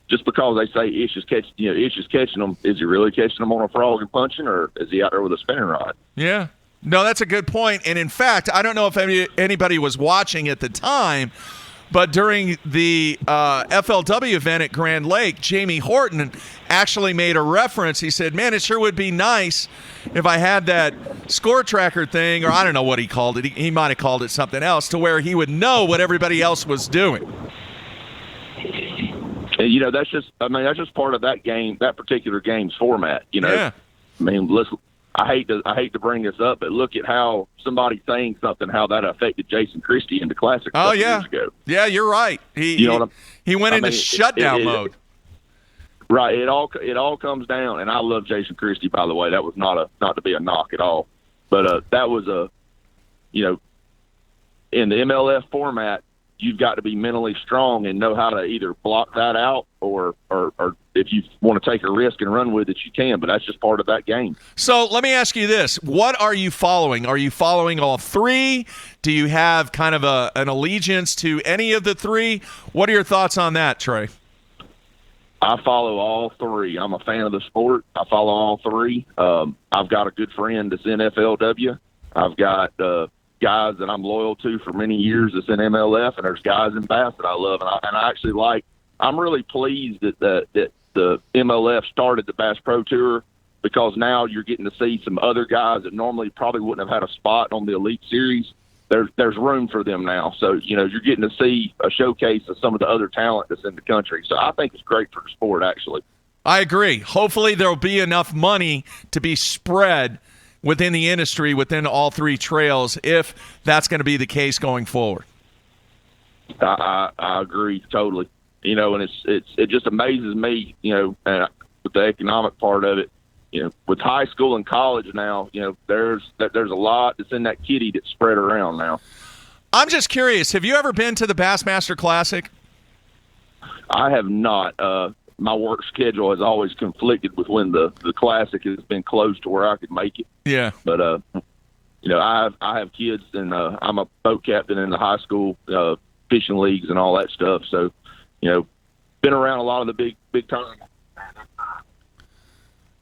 just because they say Ish is catching them, is he really catching them on a frog and punching, or is he out there with a spinning rod? Yeah. No, that's a good point. And in fact, I don't know if anybody was watching at the time, but during the FLW event at Grand Lake, Jamie Horton actually made a reference. He said, man, it sure would be nice if I had that score tracker thing, or I don't know what he called it. He might have called it something else, to where he would know what everybody else was doing. And, that's just part of that game, that particular game's format, Yeah. I mean, listen, I hate to bring this up, but look at how somebody saying something, how that affected Jason Christie in the Classic a couple years ago. Yeah, you're right. He went into shutdown mode. Right. It all comes down, and I love Jason Christie, by the way. That was not to be a knock at all. But that was in the MLF format, you've got to be mentally strong and know how to either block that out or if you want to take a risk and run with it, you can. But that's just part of that game. So let me ask you this. What are you following? Are you following all three? Do you have kind of an allegiance to any of the three? What are your thoughts on that, Trey? I follow all three. I'm a fan of the sport. I follow all three. I've got a good friend that's in FLW. I've got guys that I'm loyal to for many years that's in MLF, and there's guys in bass that I love. And I actually I'm really pleased that the MLF started the Bass Pro Tour, because now you're getting to see some other guys that normally probably wouldn't have had a spot on the Elite Series. There's room for them now. So, you're getting to see a showcase of some of the other talent that's in the country. So I think it's great for the sport, actually. I agree. Hopefully there'll be enough money to be spread within the industry, within all three trails, if that's going to be the case going forward. I agree totally. And it just amazes me, and with the economic part of it, with high school and college now, there's a lot that's in that kitty that's spread around now. I'm just curious, have you ever been to the Bassmaster Classic? I have not. My work schedule has always conflicted with when the Classic has been close to where I could make it. Yeah. But, I have kids, and I'm a boat captain in the high school fishing leagues and all that stuff. So, been around a lot of the big tournaments.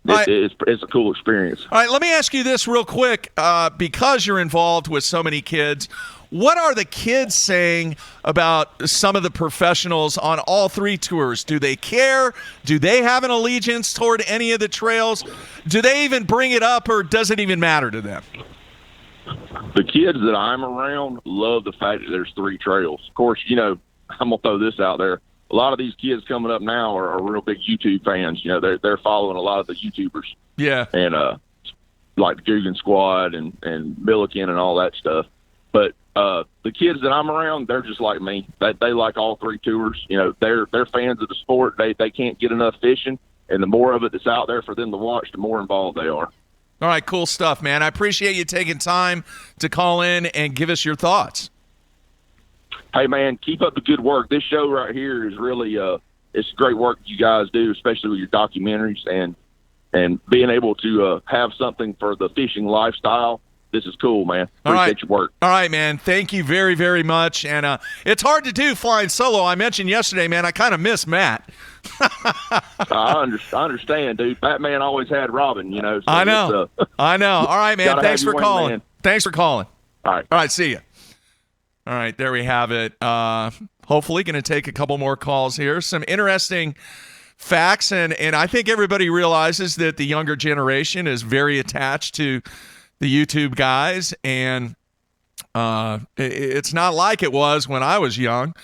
It's a cool experience. All right, let me ask you this real quick, because you're involved with so many kids. What are the kids saying about some of the professionals on all three tours? Do they care? Do they have an allegiance toward any of the trails? Do they even bring it up, or does it even matter to them? The kids that I'm around love the fact that there's three trails. Of course, I'm going to throw this out there. A lot of these kids coming up now are real big YouTube fans. They're following a lot of the YouTubers. Yeah. And like the Guggen Squad and Milliken and all that stuff. But the kids that I'm around, they're just like me. They like all three tours. They're fans of the sport. They can't get enough fishing, and the more of it that's out there for them to watch, the more involved they are. All right, cool stuff, man. I appreciate you taking time to call in and give us your thoughts. Hey, man, keep up the good work. This show right here is really it's great work you guys do, especially with your documentaries and being able to have something for the fishing lifestyle. This is cool, man. Appreciate your work. All right, man. Thank you very, very much. And it's hard to do flying solo. I mentioned yesterday, man, I kind of miss Matt. I understand, dude. Batman always had Robin, So I know. I know. All right, man. Thanks for calling. Man. Thanks for calling. All right. All right, see you. All right, there we have it. Hopefully going to take a couple more calls here. Some interesting facts, and I think everybody realizes that the younger generation is very attached to the YouTube guys, and it's not like it was when I was young,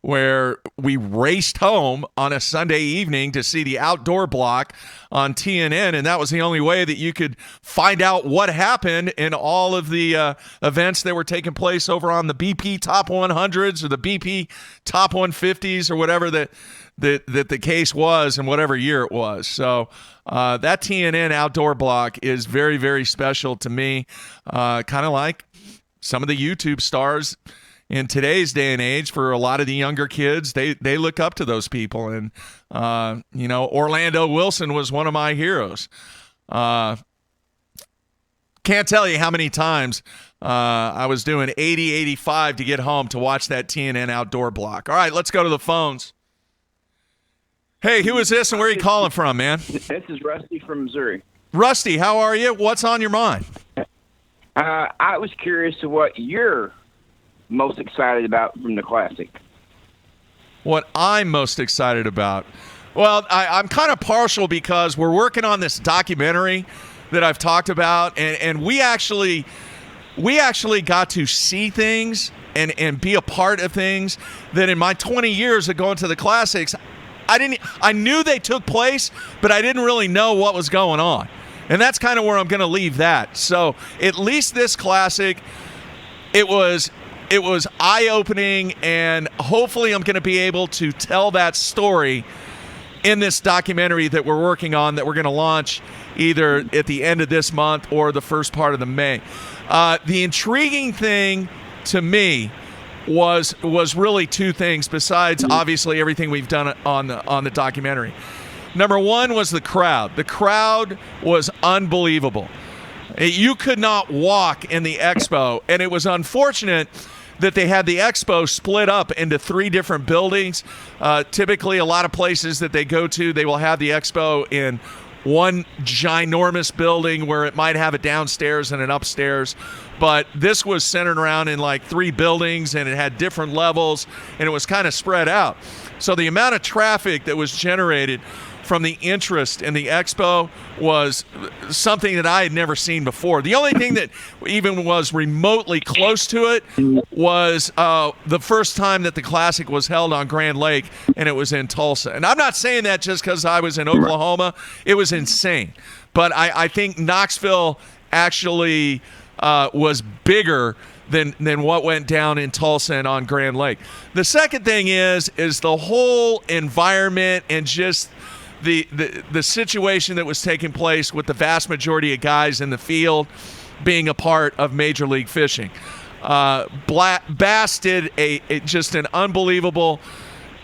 where we raced home on a Sunday evening to see the outdoor block on TNN, and that was the only way that you could find out what happened in all of the events that were taking place over on the BP Top 100s or the BP Top 150s or whatever that the case was and whatever year it was. So that TNN outdoor block is very, very special to me, kind of like some of the YouTube stars in today's day and age. For a lot of the younger kids, they look up to those people. And, Orlando Wilson was one of my heroes. Can't tell you how many times I was doing 80, 85 to get home to watch that TNN outdoor block. All right, let's go to the phones. Hey, who is this and where are you calling from, man? This is Rusty from Missouri. Rusty, how are you? What's on your mind? I was curious to what you're most excited about from the Classic. What I'm most excited about? Well, I'm kind of partial because we're working on this documentary that I've talked about, and we actually got to see things and be a part of things that in my 20 years of going to the Classics, I knew they took place, but I didn't really know what was going on. And that's kind of where I'm going to leave that. So at least this Classic, it was eye-opening, and hopefully I'm going to be able to tell that story in this documentary that we're working on, that we're going to launch either at the end of this month or the first part of the May. The intriguing thing to me was really two things, besides obviously everything we've done on the documentary. Number one was the crowd. The crowd was unbelievable. You could not walk in the expo, and it was unfortunate that they had the expo split up into 3 different buildings. Typically, a lot of places that they go to, they will have the expo in one ginormous building where it might have a downstairs and an upstairs. But this was centered around in like 3 buildings, and it had different levels, and it was kind of spread out. So the amount of traffic that was generated from the interest in the expo was something that I had never seen before. The only thing that even was remotely close to it was the first time that the Classic was held on Grand Lake, and it was in Tulsa. And I'm not saying that just because I was in Oklahoma. It was insane. But I think Knoxville actually was bigger than what went down in Tulsa and on Grand Lake. The second thing is the whole environment and just the situation that was taking place with the vast majority of guys in the field being a part of Major League Fishing. Bass did just an unbelievable,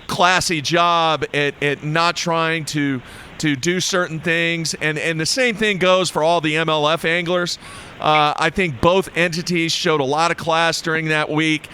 classy job at not trying to do certain things, and the same thing goes for all the MLF anglers. I think both entities showed a lot of class during that week,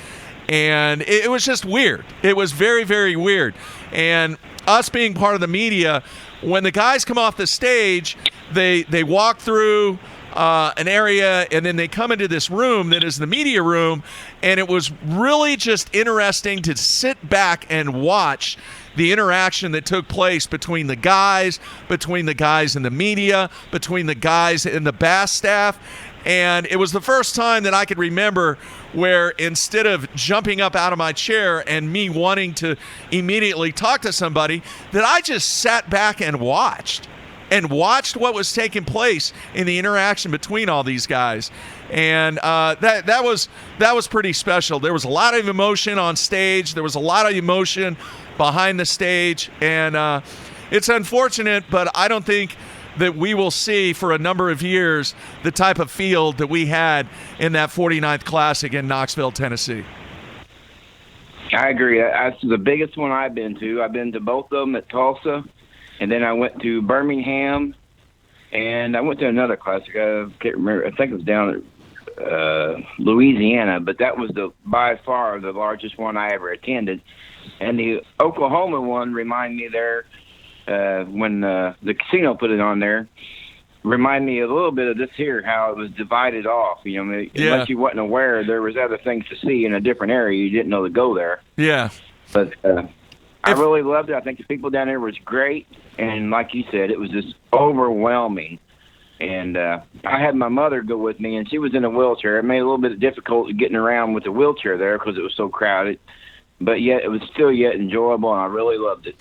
and it was just weird. It was very, very weird. And us being part of the media, when the guys come off the stage, they walk through an area, and then they come into this room that is the media room, and it was really just interesting to sit back and watch the interaction that took place between the guys in the media, between the guys in the Bass staff. And it was the first time that I could remember where instead of jumping up out of my chair and me wanting to immediately talk to somebody, that I just sat back and watched what was taking place in the interaction between all these guys. And that was pretty special. There was a lot of emotion on stage. There was a lot of emotion behind the stage. And it's unfortunate, but I don't think that we will see for a number of years the type of field that we had in that 49th Classic in Knoxville, Tennessee. I agree. That's the biggest one I've been to. I've been to both of them at Tulsa, and then I went to Birmingham, and I went to another Classic. I can't remember. I think it was down at Louisiana, but that was by far the largest one I ever attended. And the Oklahoma one reminded me there, when the casino put it on there, remind me a little bit of this here, how it was divided off. You know, unless you wasn't aware, there was other things to see in a different area. You didn't know to go there. Yeah. But I really loved it. I think the people down there was great. And like you said, it was just overwhelming. And I had my mother go with me, and she was in a wheelchair. It made it a little bit difficult getting around with the wheelchair there because it was so crowded. But yet, it was still yet enjoyable, and I really loved it.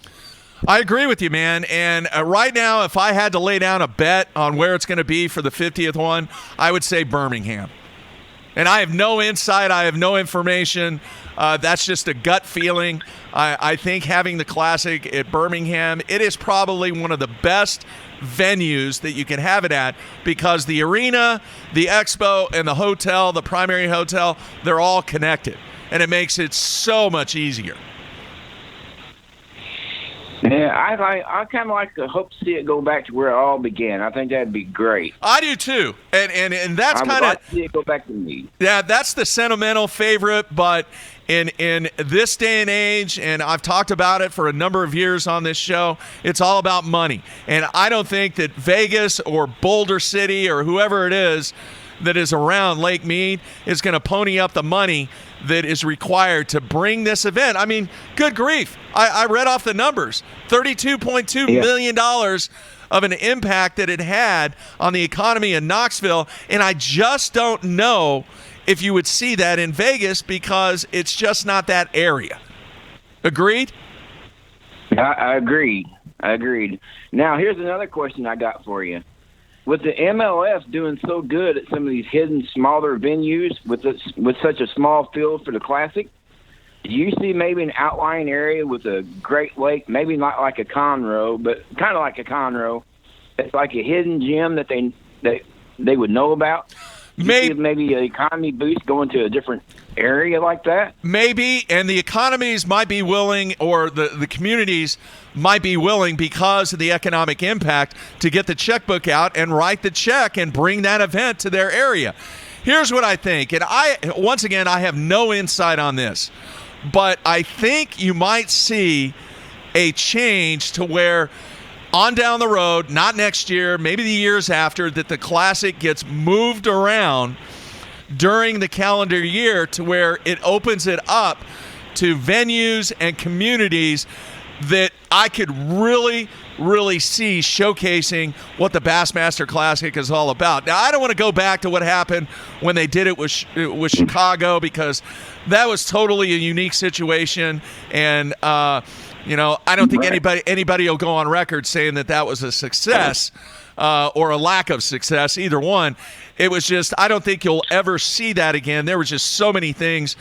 I agree with you, man. And right now, if I had to lay down a bet on where it's going to be for the 50th one, I would say Birmingham. And I have no insight. I have no information. That's just a gut feeling. I think having the Classic at Birmingham, it is probably one of the best venues that you can have it at, because the arena, the expo, and the hotel, the primary hotel, they're all connected. And it makes it so much easier. Yeah, I kind of like to hope to see it go back to where it all began. I think that'd be great. I do too, and that's kind of. I would like to see it go back to me. Yeah, that's the sentimental favorite, but in this day and age, and I've talked about it for a number of years on this show, it's all about money, and I don't think that Vegas or Boulder City or whoever it is that is around Lake Mead is going to pony up the money that is required to bring this event. I mean, good grief. I read off the numbers. $32.2 million of an impact that it had on the economy in Knoxville, and I just don't know if you would see that in Vegas because it's just not that area. Agreed? I agreed. Now, here's another question I got for you. With the MLS doing so good at some of these hidden, smaller venues with such a small field for the Classic, do you see maybe an outlying area with a Great Lake, maybe not like a Conroe, but kind of like a Conroe? It's like a hidden gem that they would know about? Maybe an economy boost going to a different area like that? Maybe, and the economies might be willing, or the communities might be willing because of the economic impact to get the checkbook out and write the check and bring that event to their area. Here's what I think, and once again, I have no insight on this, but I think you might see a change to where on down the road, not next year, maybe the years after, that the Classic gets moved around during the calendar year to where it opens it up to venues and communities that I could really see showcasing what the Bassmaster Classic is all about. Now, I don't want to go back to what happened when they did it with Chicago, because that was totally a unique situation, and I don't think anybody will go on record saying that was a success or a lack of success, either one. It was just, I don't think you'll ever see that again. There was just so many things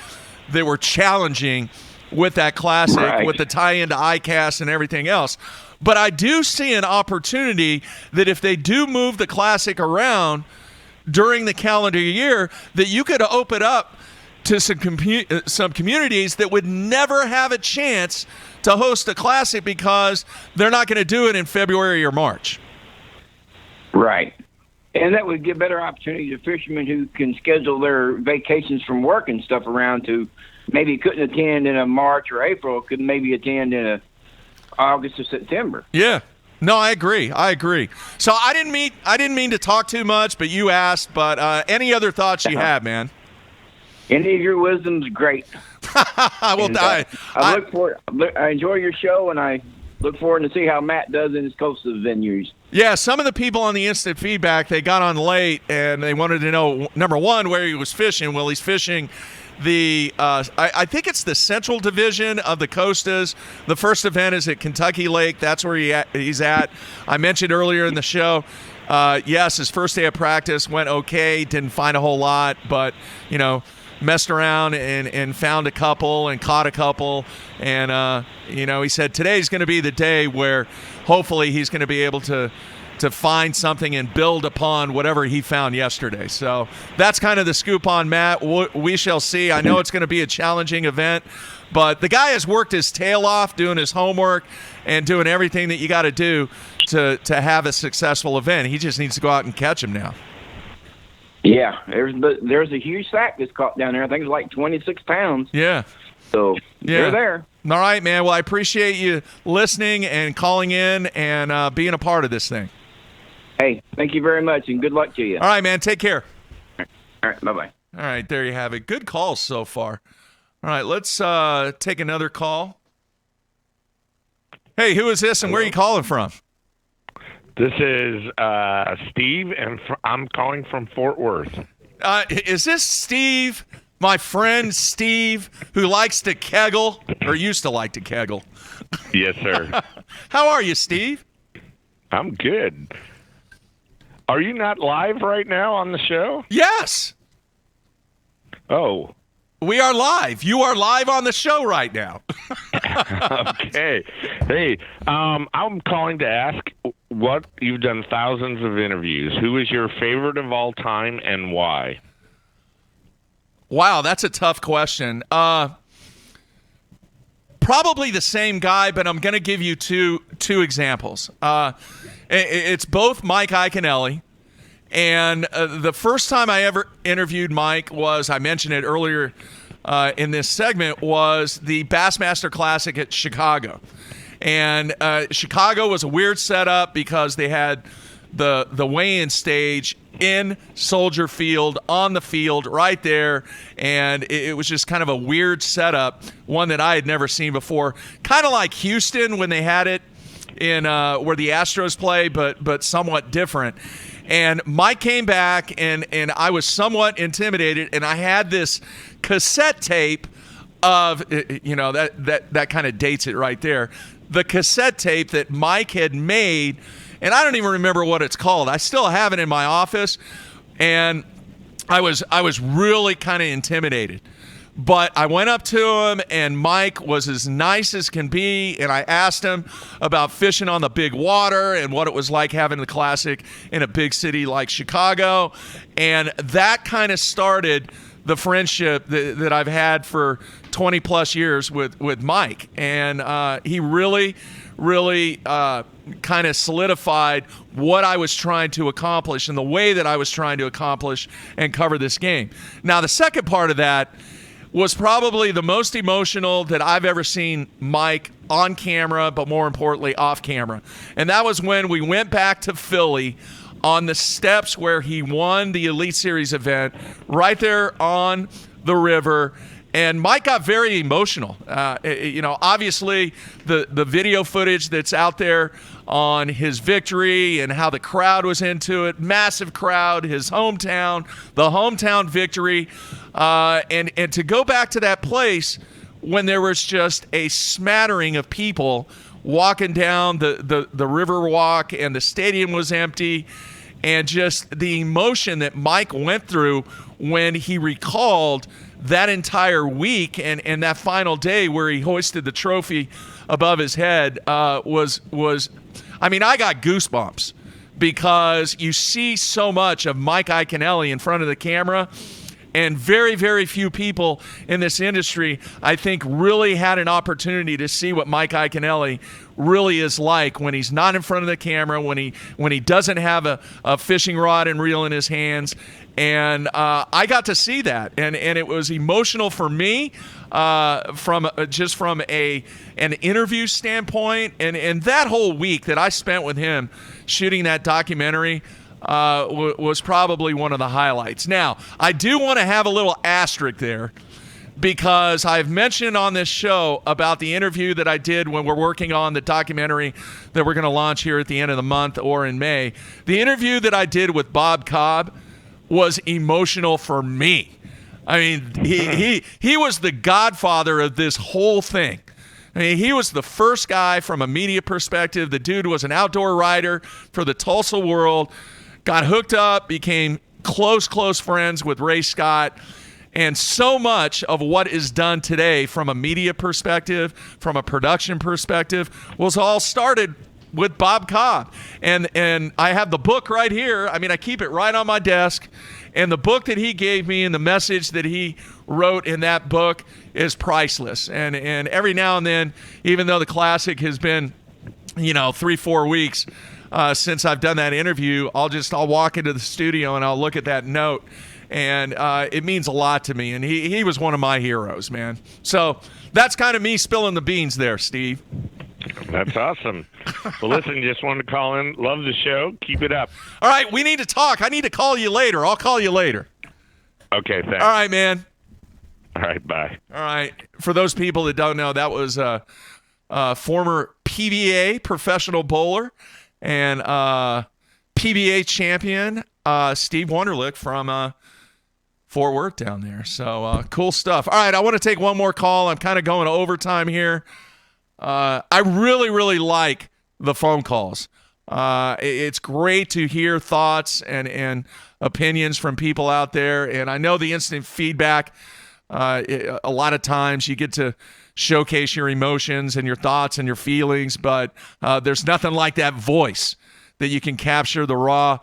that were challenging with that Classic, with the tie-in to ICAST and everything else. But I do see an opportunity that if they do move the Classic around during the calendar year, that you could open up to some communities that would never have a chance to host a Classic because they're not going to do it in February or March. Right. And that would give better opportunity to fishermen who can schedule their vacations from work and stuff around to maybe couldn't attend in a March or April, could maybe attend in a August or September. Yeah. No, I agree. So I didn't mean to talk too much, but you asked. But any other thoughts you have, man? Any of your wisdom's great. I will die. I look for. I enjoy your show, and I look forward to see how Matt does in his coastal venues. Yeah, some of the people on the instant feedback, they got on late, and they wanted to know, number one, where he was fishing. Well, he's fishing the I think it's the Central Division of the Costas. The first event is at Kentucky Lake. That's where he's at. I mentioned earlier in the show, yes, his first day of practice went okay. Didn't find a whole lot, but, messed around and found a couple and caught a couple. And, he said today's going to be the day where hopefully he's going to be able to find something and build upon whatever he found yesterday. So that's kind of the scoop on Matt. We shall see. I know it's going to be a challenging event, but the guy has worked his tail off doing his homework and doing everything that you got to do to have a successful event. He just needs to go out and catch him now. Yeah, there's a huge sack that's caught down there. I think it's like 26 pounds. Yeah. So they're there. All right, man. Well, I appreciate you listening and calling in and being a part of this thing. Hey, thank you very much, and good luck to you. All right, man. Take care. All right, bye-bye. All right, there you have it. Good calls so far. All right, let's take another call. Hey, who is this, and where are you calling from? This is Steve, and I'm calling from Fort Worth. Is this Steve, my friend Steve, who likes to kegel, or used to like to kegel? Yes, sir. How are you, Steve? I'm good. Are you not live right now on the show? Yes. Oh. We are live. You are live on the show right now. Okay. Hey, I'm calling to ask what you've done thousands of interviews. Who is your favorite of all time and why? Wow, that's a tough question. Probably the same guy, but I'm going to give you two examples. It's both Mike Iaconelli, and the first time I ever interviewed Mike was, I mentioned it earlier in this segment, was the Bassmaster Classic at Chicago. And Chicago was a weird setup because they had the weigh-in stage in Soldier Field, on the field right there, and it was just kind of a weird setup, one that I had never seen before. Kind of like Houston when they had it in where the Astros play, but somewhat different. And Mike came back, and I was somewhat intimidated, and I had this cassette tape of, that kind of dates it right there, the cassette tape that Mike had made, and I don't even remember what it's called. I still have it in my office, and I was really kind of intimidated. But I went up to him, and Mike was as nice as can be, and I asked him about fishing on the big water and what it was like having the Classic in a big city like Chicago. And that kind of started the friendship that I've had for 20 plus years with Mike. And he really kind of solidified what I was trying to accomplish and the way that I was trying to accomplish and cover this game. Now, the second part of that was probably the most emotional that I've ever seen Mike on camera, but more importantly, off camera. And that was when we went back to Philly on the steps where he won the Elite Series event, right there on the river. And Mike got very emotional. Obviously the video footage that's out there on his victory and how the crowd was into it, massive crowd, his hometown, the hometown victory. And to go back to that place when there was just a smattering of people walking down the river walk and the stadium was empty, and just the emotion that Mike went through when he recalled that entire week and that final day where he hoisted the trophy above his head was I got goosebumps, because you see so much of Mike Iaconelli in front of the camera, and very, very few people in this industry, I think, really had an opportunity to see what Mike Iaconelli really is like when he's not in front of the camera, when he doesn't have a fishing rod and reel in his hands. And I got to see that, and it was emotional for me from an interview standpoint, and that whole week that I spent with him shooting that documentary was probably one of the highlights. Now, I do want to have a little asterisk there, because I've mentioned on this show about the interview that I did when we're working on the documentary that we're going to launch here at the end of the month or in May. The interview that I did with Bob Cobb was emotional for me. I mean, he was the godfather of this whole thing. I mean, he was the first guy from a media perspective. The dude was an outdoor writer for the Tulsa World, got hooked up, became close friends with Ray Scott. And so much of what is done today from a media perspective, from a production perspective, was all started with Bob Cobb. And I have the book right here. I mean, I keep it right on my desk. And the book that he gave me and the message that he wrote in that book is priceless. And every now and then, even though the classic has been, 3-4 weeks since I've done that interview, I'll walk into the studio and I'll look at that note. And it means a lot to me. And he was one of my heroes, man. So that's kind of me spilling the beans there, Steve. That's awesome. Well, listen, just wanted to call in. Love the show. Keep it up. All right, we need to talk. I need to call you later. I'll call you later. Okay, thanks. All right, man. All right, bye. All right. For those people that don't know, that was former PBA professional bowler and PBA champion Steve Wunderlich from Fort Worth down there. So cool stuff. All right, I want to take one more call. I'm kind of going to overtime here. I really like the phone calls. It's great to hear thoughts and opinions from people out there. And I know the instant feedback, a lot of times you get to showcase your emotions and your thoughts and your feelings, but there's nothing like that voice that you can capture the raw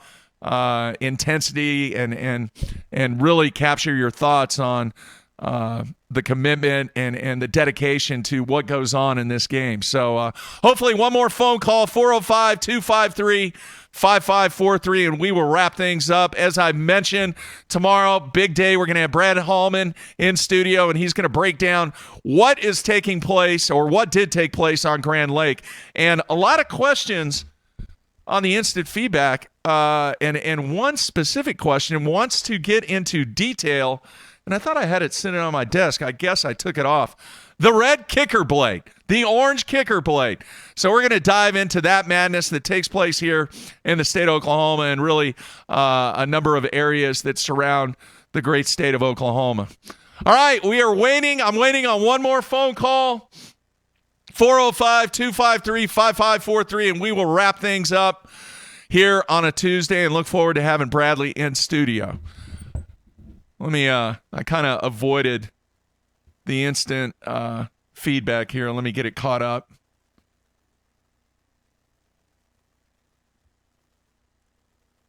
intensity and really capture your thoughts on the commitment and the dedication to what goes on in this game. So hopefully one more phone call, 405-253-5543, and we will wrap things up. As I mentioned, tomorrow, big day. We're going to have Brad Hallman in studio, and he's going to break down what is taking place or what did take place on Grand Lake. And a lot of questions on the instant feedback, and one specific question wants to get into detail, and I thought I had it sitting on my desk. I guess I took it off. The red kicker blade, the orange kicker blade. So we're going to dive into that madness that takes place here in the state of Oklahoma and really a number of areas that surround the great state of Oklahoma. All right, we are waiting. I'm waiting on one more phone call, 405-253-5543, and we will wrap things up here on a Tuesday and look forward to having Bradley in studio. Let me, I kind of avoided the instant feedback here. Let me get it caught up.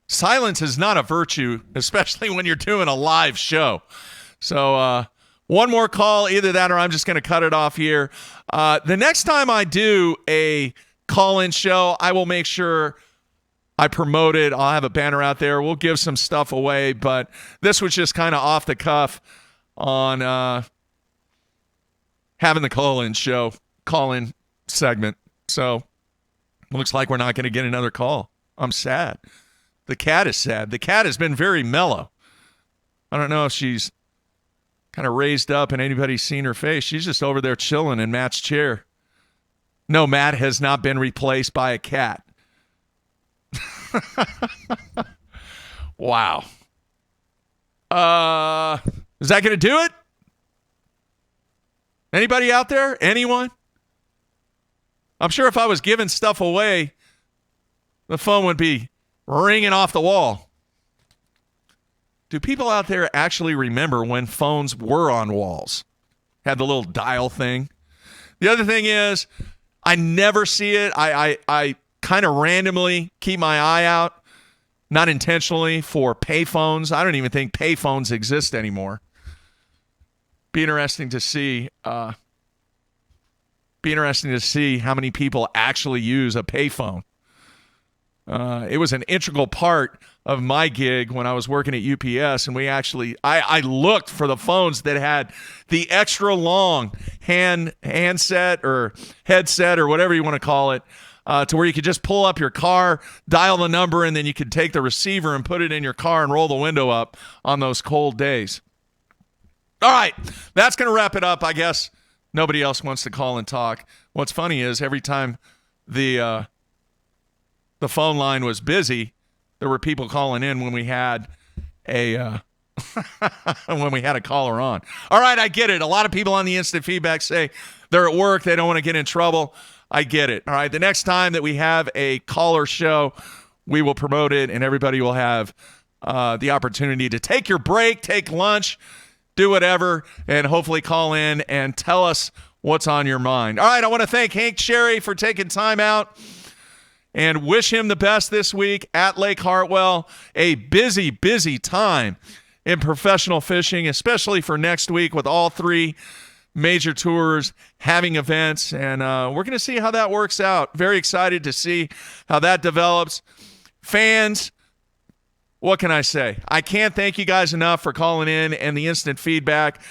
Silence is not a virtue, especially when you're doing a live show. So one more call, either that or I'm just going to cut it off here. The next time I do a call-in show, I will make sure I promote it. I'll have a banner out there. We'll give some stuff away, but this was just kind of off the cuff on having the call-in segment. So looks like we're not going to get another call. I'm sad. The cat is sad. The cat has been very mellow. I don't know if she's kind of raised up and anybody's seen her face. She's just over there chilling in Matt's chair. No, Matt has not been replaced by a cat. Wow. Is that going to do it? Anybody out there? Anyone? I'm sure if I was giving stuff away, the phone would be ringing off the wall. Do people out there actually remember when phones were on walls? Had the little dial thing. The other thing is, I never see it. I kind of randomly keep my eye out, not intentionally, for payphones. I don't even think payphones exist anymore. Be interesting to see. How many people actually use a payphone. It was an integral part of my gig when I was working at UPS, and we actually, I looked for the phones that had the extra long handset or headset or whatever you want to call it, to where you could just pull up your car, dial the number, and then you could take the receiver and put it in your car and roll the window up on those cold days. All right, that's going to wrap it up, I guess. Nobody else wants to call and talk. What's funny is every time the phone line was busy, there were people calling in when we had a caller on. All right, I get it. A lot of people on the instant feedback say they're at work, they don't want to get in trouble. I get it. All right, the next time that we have a caller show, we will promote it, and everybody will have the opportunity to take your break, take lunch, do whatever, and hopefully call in and tell us what's on your mind. All right, I want to thank Hank Cherry for taking time out and wish him the best this week at Lake Hartwell. A busy, busy time in professional fishing, especially for next week with all three major tours having events, and we're going to see how that works out. Very excited to see how that develops. Fans, what can I say? I can't thank you guys enough for calling in and the instant feedback.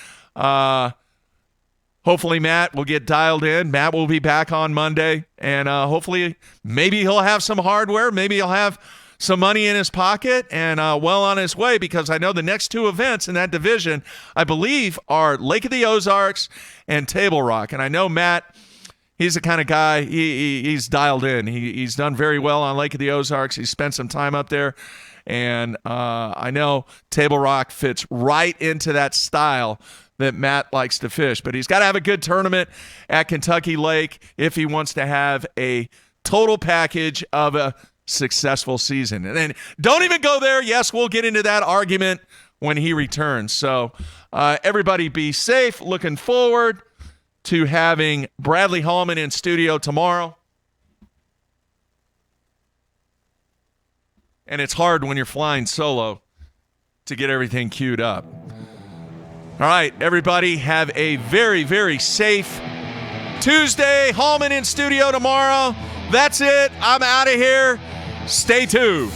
Hopefully Matt will get dialed in. Matt will be back on Monday, and hopefully maybe he'll have some hardware. Maybe he'll have some money in his pocket and well on his way, because I know the next two events in that division, I believe, are Lake of the Ozarks and Table Rock. And I know Matt, he's the kind of guy, he's dialed in. He's done very well on Lake of the Ozarks. He's spent some time up there. And I know Table Rock fits right into that style that Matt likes to fish. But he's got to have a good tournament at Kentucky Lake if he wants to have a total package of a successful season. And then don't even go there. Yes, we'll get into that argument when he returns. So everybody be safe. Looking forward to having Bradley Hallman in studio tomorrow. And it's hard when you're flying solo to get everything queued up. All right, everybody, have a very, very safe Tuesday. Hallman in studio tomorrow. That's it. I'm out of here. Stay tuned.